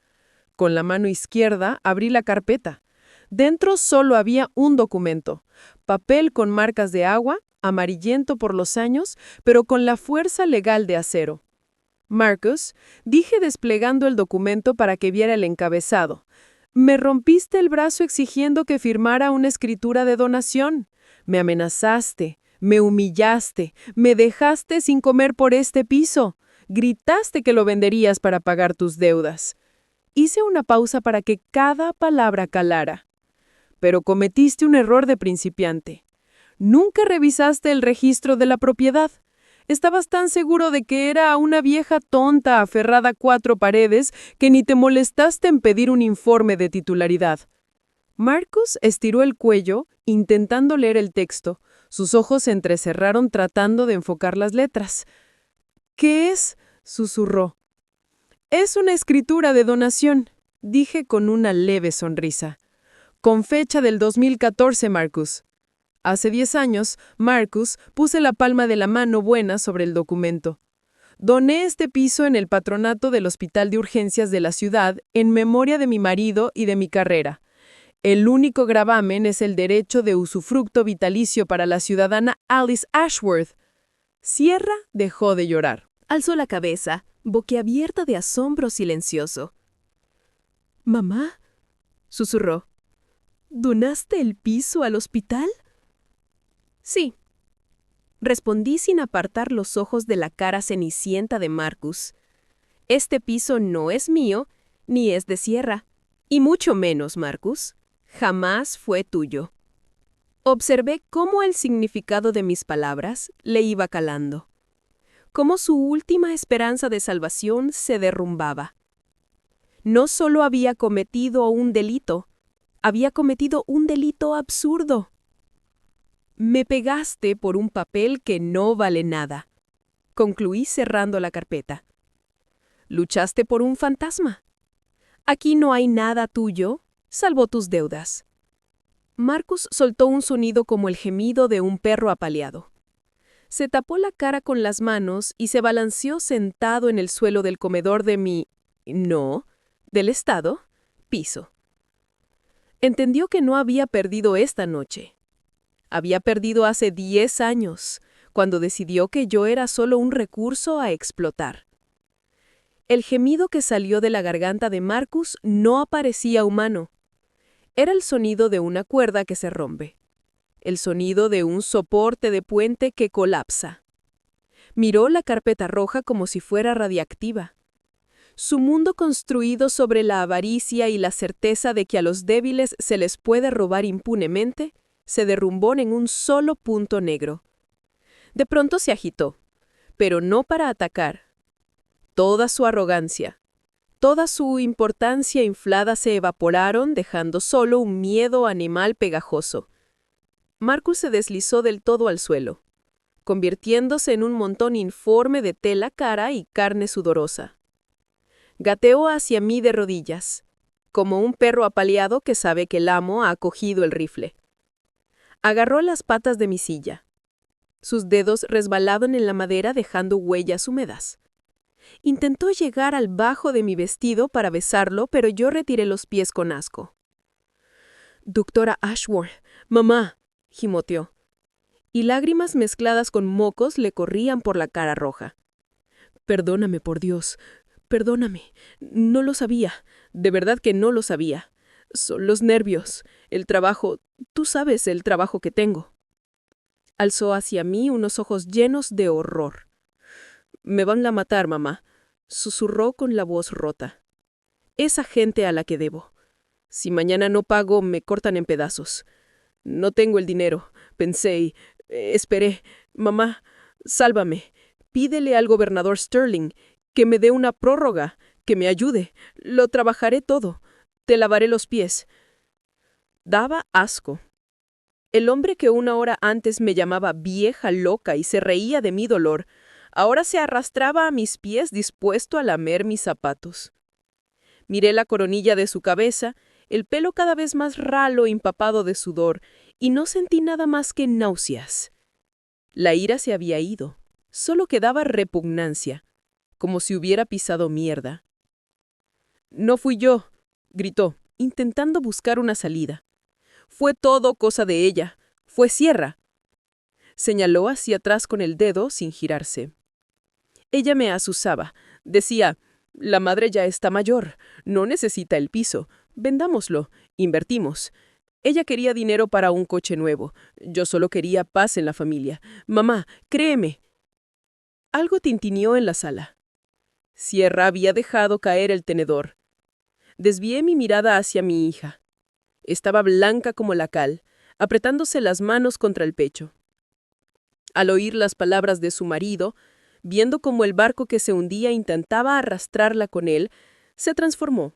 S1: Con la mano izquierda abrí la carpeta. Dentro solo había un documento, papel con marcas de agua, amarillento por los años, pero con la fuerza legal de acero. Marcus, dije desplegando el documento para que viera el encabezado. Me rompiste el brazo exigiendo que firmara una escritura de donación. Me amenazaste, me humillaste, me dejaste sin comer por este piso. Gritaste que lo venderías para pagar tus deudas. Hice una pausa para que cada palabra calara. Pero cometiste un error de principiante. Nunca revisaste el registro de la propiedad. Estabas tan seguro de que era una vieja tonta aferrada a 4 paredes que ni te molestaste en pedir un informe de titularidad. Marcus estiró el cuello, intentando leer el texto. Sus ojos se entrecerraron tratando de enfocar las letras. ¿Qué es?, susurró. Es una escritura de donación, dije con una leve sonrisa. Con fecha del 2014, Marcus. Hace 10 años, Marcus, puse la palma de la mano buena sobre el documento. Doné este piso en el patronato del Hospital de Urgencias de la ciudad en memoria de mi marido y de mi carrera. El único gravamen es el derecho de usufructo vitalicio para la ciudadana Alice Ashworth. Sierra dejó de llorar.
S2: Alzó la cabeza, boquiabierta de asombro silencioso. «¿Mamá?», susurró. «¿Donaste el piso al hospital?». «Sí», respondí sin apartar los ojos de la cara cenicienta de Marcus. «Este piso no es mío, ni es de Sierra, y mucho menos, Marcus. Jamás fue tuyo». Observé cómo el significado de mis palabras le iba calando, cómo su última esperanza de salvación se derrumbaba. No solo había cometido un delito, había cometido un delito absurdo. «Me pegaste por un papel que no vale nada», concluí cerrando la carpeta. «Luchaste por un fantasma. Aquí no hay nada tuyo, salvo tus deudas». Marcus soltó un sonido como el gemido de un perro apaleado. Se tapó la cara con las manos y se balanceó sentado en el suelo del comedor de del estado, piso. Entendió que no había perdido esta noche. Había perdido hace 10 años, cuando decidió que yo era solo un recurso a explotar. El gemido que salió de la garganta de Marcus no parecía humano. Era el sonido de una cuerda que se rompe, el sonido de un soporte de puente que colapsa. Miró la carpeta roja como si fuera radiactiva. Su mundo construido sobre la avaricia y la certeza de que a los débiles se les puede robar impunemente, se derrumbó en un solo punto negro. De pronto se agitó, pero no para atacar. Toda su arrogancia, toda su importancia inflada se evaporaron, dejando solo un miedo animal pegajoso. Marcus se deslizó del todo al suelo, convirtiéndose en un montón informe de tela cara y carne sudorosa. Gateó hacia mí de rodillas, como un perro apaleado que sabe que el amo ha cogido el rifle. Agarró las patas de mi silla. Sus dedos resbalaban en la madera dejando huellas húmedas. Intentó llegar al bajo de mi vestido para besarlo, pero yo retiré los pies con asco. «Doctora Ashworth, mamá», gimoteó. Y lágrimas mezcladas con mocos le corrían por la cara roja. «Perdóname, por Dios, perdóname. No lo sabía, de verdad que no lo sabía. Son los nervios, el trabajo, tú sabes el trabajo que tengo». Alzó hacia mí unos ojos llenos de horror. «Me van a matar, mamá», susurró con la voz rota. «Esa gente a la que debo. Si mañana no pago, me cortan en pedazos. No tengo el dinero, pensé y esperé. Mamá, sálvame. Pídele al gobernador Sterling que me dé una prórroga, que me ayude. Lo trabajaré todo. Te lavaré los pies». Daba asco. El hombre que una hora antes me llamaba vieja loca y se reía de mi dolor, ahora se arrastraba a mis pies dispuesto a lamer mis zapatos. Miré la coronilla de su cabeza, el pelo cada vez más ralo e empapado de sudor, y no sentí nada más que náuseas. La ira se había ido, solo quedaba repugnancia, como si hubiera pisado mierda. «No fui yo», gritó, intentando buscar una salida. «Fue todo cosa de ella. Fue Sierra». Señaló hacia atrás con el dedo sin girarse. Ella me azuzaba. Decía: «La madre ya está mayor, no necesita el piso. Vendámoslo, invertimos». Ella quería dinero para un coche nuevo. Yo solo quería paz en la familia. «Mamá, créeme». Algo tintineó en la sala. Sierra había dejado caer el tenedor. Desvié mi mirada hacia mi hija. Estaba blanca como la cal, apretándose las manos contra el pecho. Al oír las palabras de su marido, viendo cómo el barco que se hundía intentaba arrastrarla con él, se transformó.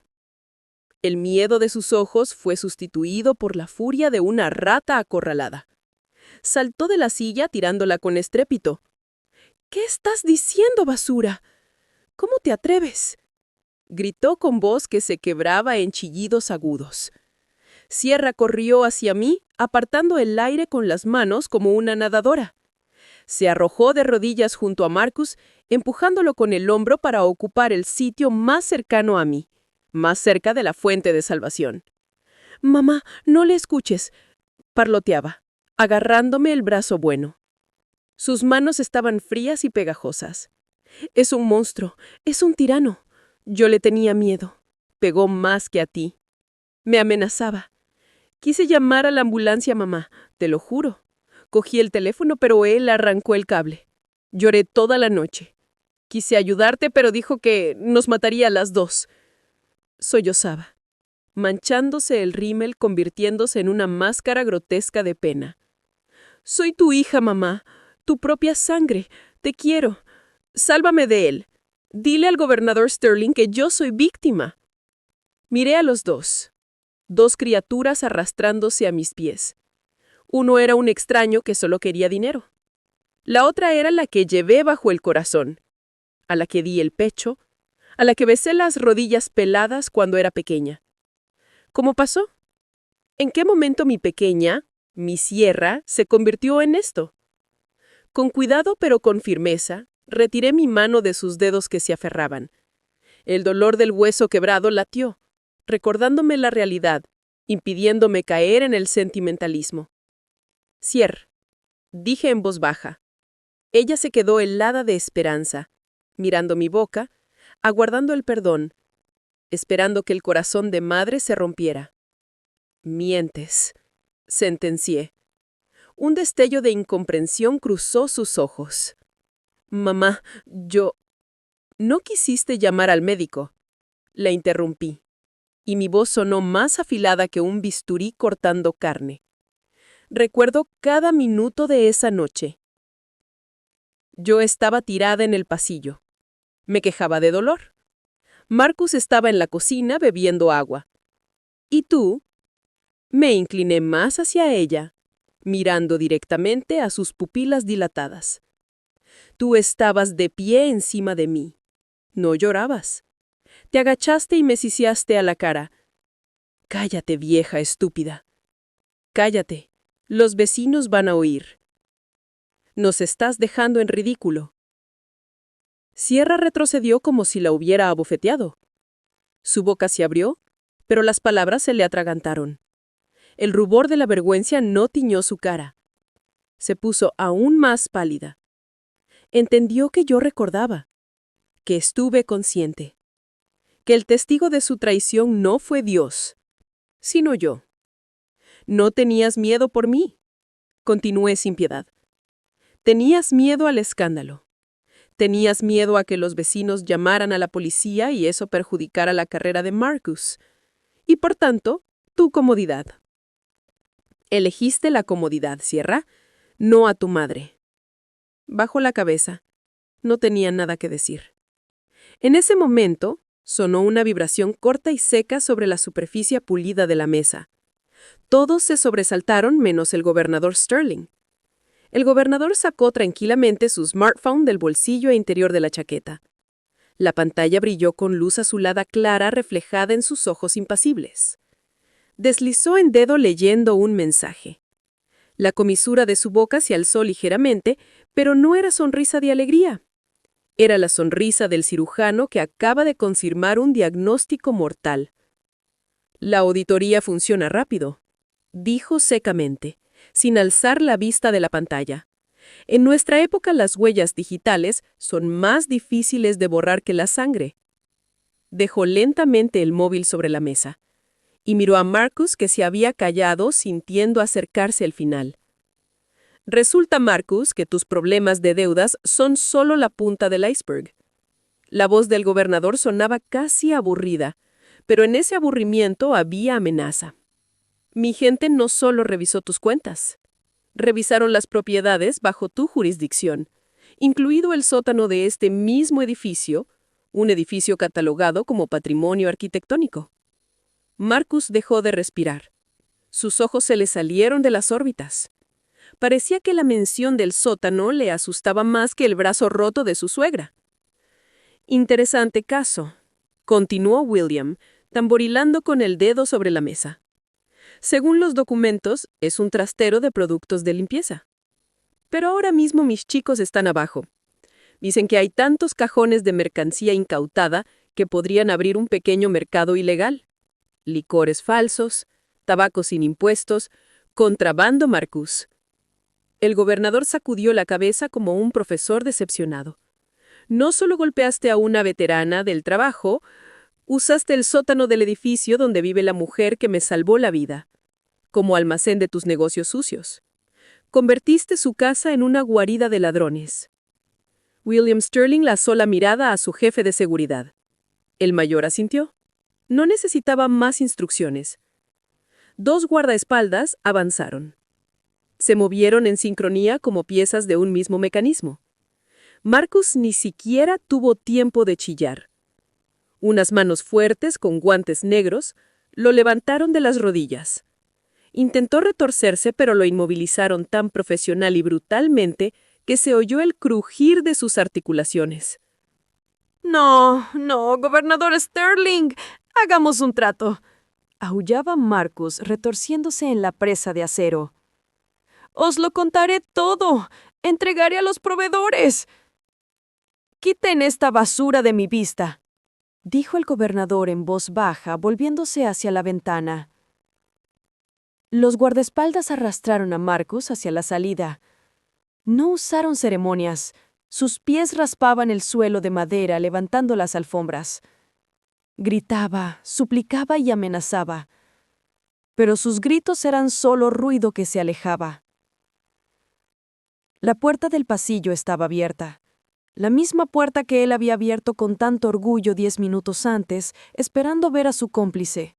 S2: El miedo de sus ojos fue sustituido por la furia de una rata acorralada. Saltó de la silla tirándola con estrépito. «¿Qué estás diciendo, basura? ¿Cómo te atreves?», gritó con voz que se quebraba en chillidos agudos. Sierra corrió hacia mí, apartando el aire con las manos como una nadadora. Se arrojó de rodillas junto a Marcus, empujándolo con el hombro para ocupar el sitio más cercano a mí, más cerca de la fuente de salvación. «Mamá, no le escuches», parloteaba, agarrándome el brazo bueno. Sus manos estaban frías y pegajosas. «Es un monstruo, es un tirano. Yo le tenía miedo. Pegó más que a ti. Me amenazaba. Quise llamar a la ambulancia, mamá, te lo juro. Cogí el teléfono, pero él arrancó el cable. Lloré toda la noche. Quise ayudarte, pero dijo que nos mataría a las dos». Sollozaba, manchándose el rímel, convirtiéndose en una máscara grotesca de pena. «Soy tu hija, mamá, tu propia sangre. Te quiero. Sálvame de él. Dile al gobernador Sterling que yo soy víctima». Miré a los dos criaturas arrastrándose a mis pies. Uno era un extraño que solo quería dinero. La otra era la que llevé bajo el corazón, a la que di el pecho, a la que besé las rodillas peladas cuando era pequeña. ¿Cómo pasó? ¿En qué momento mi pequeña, mi Sierra, se convirtió en esto? Con cuidado pero con firmeza, retiré mi mano de sus dedos que se aferraban. El dolor del hueso quebrado latió, recordándome la realidad, impidiéndome caer en el sentimentalismo. «Sierra», dije en voz baja. Ella se quedó helada de esperanza, mirando mi boca, aguardando el perdón, esperando que el corazón de madre se rompiera. «Mientes», sentencié. Un destello de incomprensión cruzó sus ojos. «Mamá, yo...». «No quisiste llamar al médico», la interrumpí, y mi voz sonó más afilada que un bisturí cortando carne. Recuerdo cada minuto de esa noche. Yo estaba tirada en el pasillo. Me quejaba de dolor. Marcus estaba en la cocina bebiendo agua. ¿Y tú? Me incliné más hacia ella, mirando directamente a sus pupilas dilatadas. Tú estabas de pie encima de mí. No llorabas. Te agachaste y me siseaste a la cara. «Cállate, vieja estúpida. Cállate. Los vecinos van a oír. Nos estás dejando en ridículo. Sierra retrocedió como si la hubiera abofeteado. Su boca se abrió, pero las palabras se le atragantaron. El rubor de la vergüenza no tiñó su cara. Se puso aún más pálida. Entendió que yo recordaba, que estuve consciente, que el testigo de su traición no fue Dios, sino yo. No tenías miedo por mí, continué sin piedad. Tenías miedo al escándalo. Tenías miedo a que los vecinos llamaran a la policía y eso perjudicara la carrera de Marcus. Y por tanto, tu comodidad. Elegiste la comodidad, Sierra, no a tu madre. Bajó la cabeza. No tenía nada que decir. En ese momento, sonó una vibración corta y seca sobre la superficie pulida de la mesa. Todos se sobresaltaron menos el gobernador Sterling. El gobernador sacó tranquilamente su smartphone del bolsillo interior de la chaqueta. La pantalla brilló con luz azulada clara reflejada en sus ojos impasibles. Deslizó en dedo leyendo un mensaje. La comisura de su boca se alzó ligeramente, pero no era sonrisa de alegría. Era la sonrisa del cirujano que acaba de confirmar un diagnóstico mortal. La auditoría funciona rápido, dijo secamente, sin alzar la vista de la pantalla. En nuestra época las huellas digitales son más difíciles de borrar que la sangre. Dejó lentamente el móvil sobre la mesa y miró a Marcus, que se había callado sintiendo acercarse el final. Resulta, Marcus, que tus problemas de deudas son solo la punta del iceberg. La voz del gobernador sonaba casi aburrida, pero en ese aburrimiento había amenaza. Mi gente no solo revisó tus cuentas. Revisaron las propiedades bajo tu jurisdicción, incluido el sótano de este mismo edificio, un edificio catalogado como patrimonio arquitectónico. Marcus dejó de respirar. Sus ojos se le salieron de las órbitas. Parecía que la mención del sótano le asustaba más que el brazo roto de su suegra. Interesante caso, continuó William, tamborilando con el dedo sobre la mesa. Según los documentos, es un trastero de productos de limpieza. Pero ahora mismo mis chicos están abajo. Dicen que hay tantos cajones de mercancía incautada que podrían abrir un pequeño mercado ilegal. Licores falsos, tabaco sin impuestos, contrabando, Marcus. El gobernador sacudió la cabeza como un profesor decepcionado. No solo golpeaste a una veterana del trabajo, usaste el sótano del edificio donde vive la mujer que me salvó la vida, como almacén de tus negocios sucios. Convertiste su casa en una guarida de ladrones. William Sterling lanzó la mirada a su jefe de seguridad. El mayor asintió. No necesitaba más instrucciones. 2 guardaespaldas avanzaron. Se movieron en sincronía como piezas de un mismo mecanismo. Marcus ni siquiera tuvo tiempo de chillar. Unas manos fuertes con guantes negros lo levantaron de las rodillas. Intentó retorcerse, pero lo inmovilizaron tan profesional y brutalmente que se oyó el crujir de sus articulaciones.
S1: No, gobernador Sterling, hagamos un trato, aullaba Marcus, retorciéndose en la presa de acero. Os lo contaré todo. Entregaré a los proveedores. Quiten esta basura de mi vista, dijo el gobernador en voz baja, volviéndose hacia la ventana. Los guardaespaldas arrastraron a Marcus hacia la salida. No usaron ceremonias. Sus pies raspaban el suelo de madera levantando las alfombras. Gritaba, suplicaba y amenazaba. Pero sus gritos eran solo ruido que se alejaba. La puerta del pasillo estaba abierta. La misma puerta que él había abierto con tanto orgullo 10 minutos antes, esperando ver a su cómplice.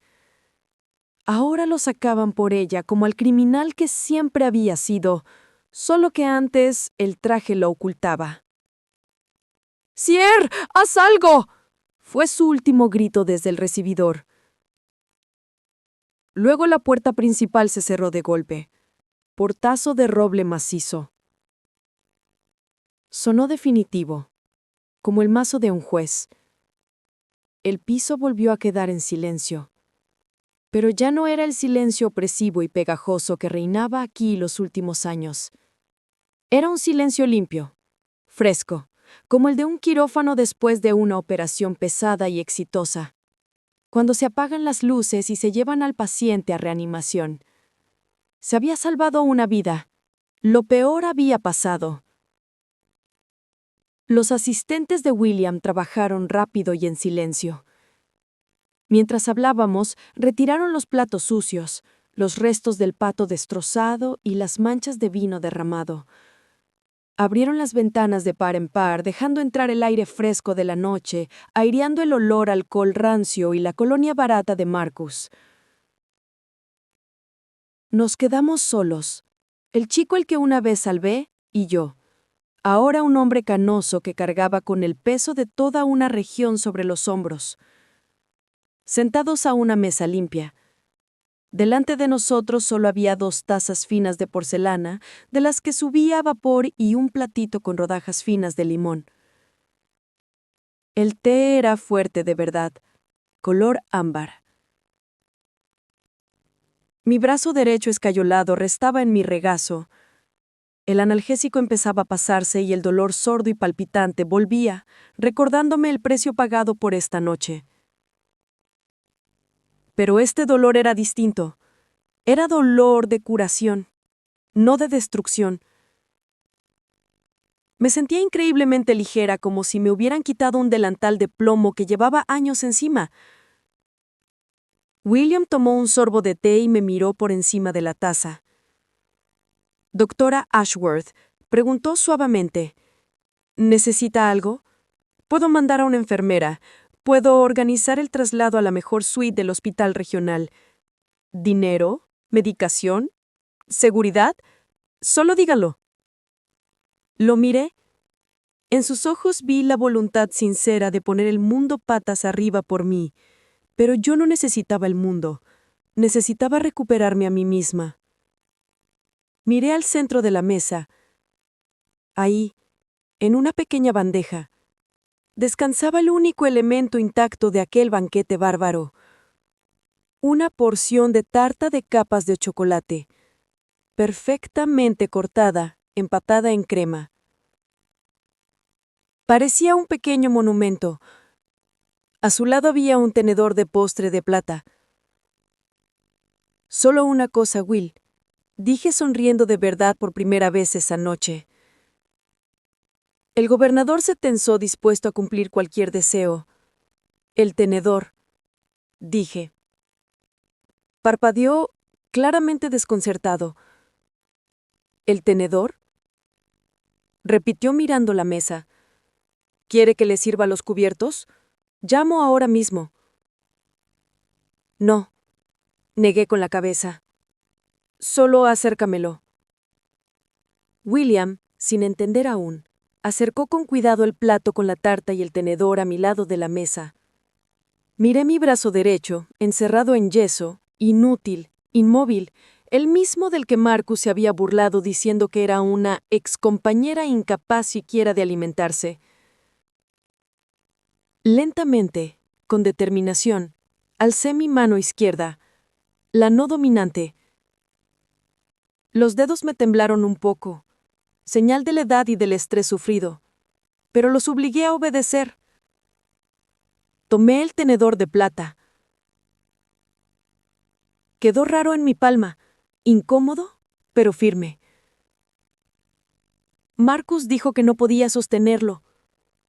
S1: Ahora lo sacaban por ella como al criminal que siempre había sido, solo que antes el traje lo ocultaba. «¡Sier! ¡Haz algo!», fue su último grito desde el recibidor. Luego la puerta principal se cerró de golpe. Portazo de roble macizo. Sonó definitivo, como el mazo de un juez. El piso volvió a quedar en silencio. Pero ya no era el silencio opresivo y pegajoso que reinaba aquí los últimos años. Era un silencio limpio, fresco, como el de un quirófano después de una operación pesada y exitosa. Cuando se apagan las luces y se llevan al paciente a reanimación. Se había salvado una vida. Lo peor había pasado. Los asistentes de William trabajaron rápido y en silencio. Mientras hablábamos, retiraron los platos sucios, los restos del pato destrozado y las manchas de vino derramado. Abrieron las ventanas de par en par, dejando entrar el aire fresco de la noche, aireando el olor a alcohol rancio y la colonia barata de Marcus. Nos quedamos solos, el chico al que una vez salvé y yo. Ahora un hombre canoso que cargaba con el peso de toda una región sobre los hombros. Sentados a una mesa limpia. Delante de nosotros solo había 2 tazas finas de porcelana, de las que subía a vapor y un platito con rodajas finas de limón. El té era fuerte de verdad, color ámbar. Mi brazo derecho escayolado restaba en mi regazo. El analgésico empezaba a pasarse y el dolor sordo y palpitante volvía, recordándome el precio pagado por esta noche. Pero este dolor era distinto. Era dolor de curación, no de destrucción. Me sentía increíblemente ligera, como si me hubieran quitado un delantal de plomo que llevaba años encima. William tomó un sorbo de té y me miró por encima de la taza. Doctora Ashworth, preguntó suavemente, ¿necesita algo? Puedo mandar a una enfermera. Puedo organizar el traslado a la mejor suite del hospital regional. ¿Dinero? ¿Medicación? ¿Seguridad? Solo dígalo. Lo miré. En sus ojos vi la voluntad sincera de poner el mundo patas arriba por mí, pero yo no necesitaba el mundo. Necesitaba recuperarme a mí misma. Miré al centro de la mesa. Ahí, en una pequeña bandeja, descansaba el único elemento intacto de aquel banquete bárbaro. Una porción de tarta de capas de chocolate, perfectamente cortada, empatada en crema. Parecía un pequeño monumento. A su lado había un tenedor de postre de plata. Solo una cosa, Will, dije sonriendo de verdad por primera vez esa noche. El gobernador se tensó dispuesto a cumplir cualquier deseo. El tenedor, dije. Parpadeó, claramente desconcertado. ¿El tenedor? Repitió mirando la mesa. ¿Quiere que le sirva los cubiertos? Llamo ahora mismo. No, negué con la cabeza. Solo acércamelo. William, sin entender aún, acercó con cuidado el plato con la tarta y el tenedor a mi lado de la mesa. Miré mi brazo derecho, encerrado en yeso, inútil, inmóvil, el mismo del que Marcus se había burlado diciendo que era una excompañera incapaz siquiera de alimentarse. Lentamente, con determinación, alcé mi mano izquierda, la no dominante. Los dedos me temblaron un poco, señal de la edad y del estrés sufrido, pero los obligué a obedecer. Tomé el tenedor de plata. Quedó raro en mi palma, incómodo, pero firme. Marcus dijo que no podía sostenerlo,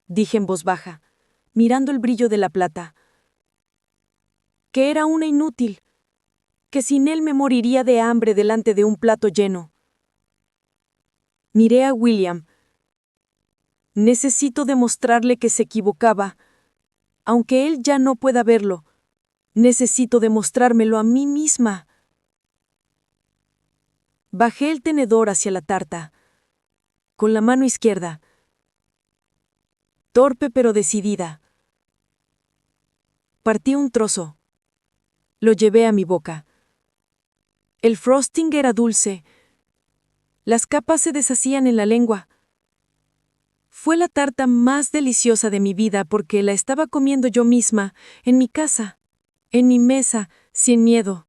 S1: dije en voz baja, mirando el brillo de la plata. Que era una inútil, que sin él me moriría de hambre delante de un plato lleno. Miré a William. Necesito demostrarle que se equivocaba, aunque él ya no pueda verlo. Necesito demostrármelo a mí misma. Bajé el tenedor hacia la tarta, con la mano izquierda. Torpe pero decidida. Partí un trozo. Lo llevé a mi boca. El frosting era dulce. Las capas se deshacían en la lengua. Fue la tarta más deliciosa de mi vida porque la estaba comiendo yo misma, en mi casa, en mi mesa,
S4: sin miedo.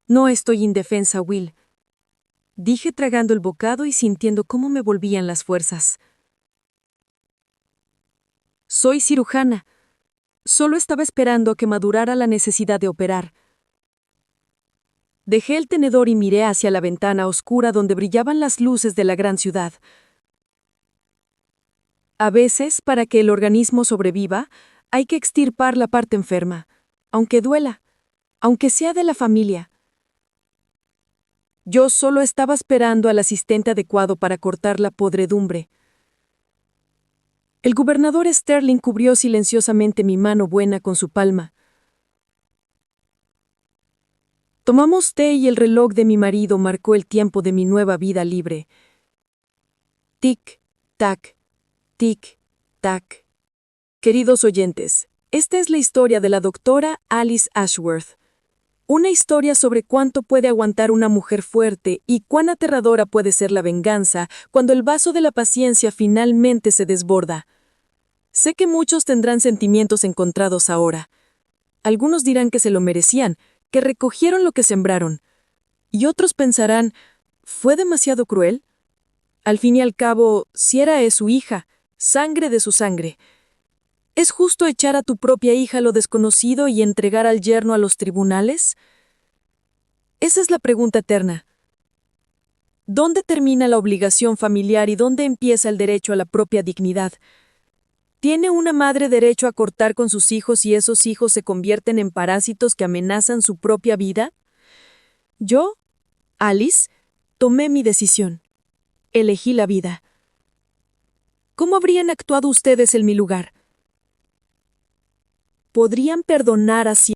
S4: No estoy indefensa, Will, dije tragando el bocado y sintiendo cómo me volvían las fuerzas. Soy cirujana. Solo estaba esperando a que madurara la necesidad de operar. Dejé el tenedor y miré hacia la ventana oscura donde brillaban las luces de la gran ciudad. A veces, para que el organismo sobreviva, hay que extirpar la parte enferma, aunque duela, aunque sea de la familia. Yo solo estaba esperando al asistente adecuado para cortar la podredumbre. El gobernador Sterling cubrió silenciosamente mi mano buena con su palma. Tomamos té y el reloj de mi marido marcó el tiempo de mi nueva vida libre. Tic, tac, tic, tac. Queridos oyentes, esta es la historia de la doctora Alice Ashworth. Una historia sobre cuánto puede aguantar una mujer fuerte y cuán aterradora puede ser la venganza cuando el vaso de la paciencia finalmente se desborda. Sé que muchos tendrán sentimientos encontrados ahora. Algunos dirán que se lo merecían, que recogieron lo que sembraron. Y otros pensarán, ¿fue demasiado cruel? Al fin y al cabo, Sierra es su hija, sangre de su sangre. ¿Es justo echar a tu propia hija a lo desconocido y entregar al yerno a los tribunales? Esa es la pregunta eterna. ¿Dónde termina la obligación familiar y dónde empieza el derecho a la propia dignidad? ¿Tiene una madre derecho a cortar con sus hijos y esos hijos se convierten en parásitos que amenazan su propia vida? Yo, Alice, tomé mi decisión. Elegí la vida. ¿Cómo habrían actuado ustedes en mi lugar? ¿Podrían perdonar a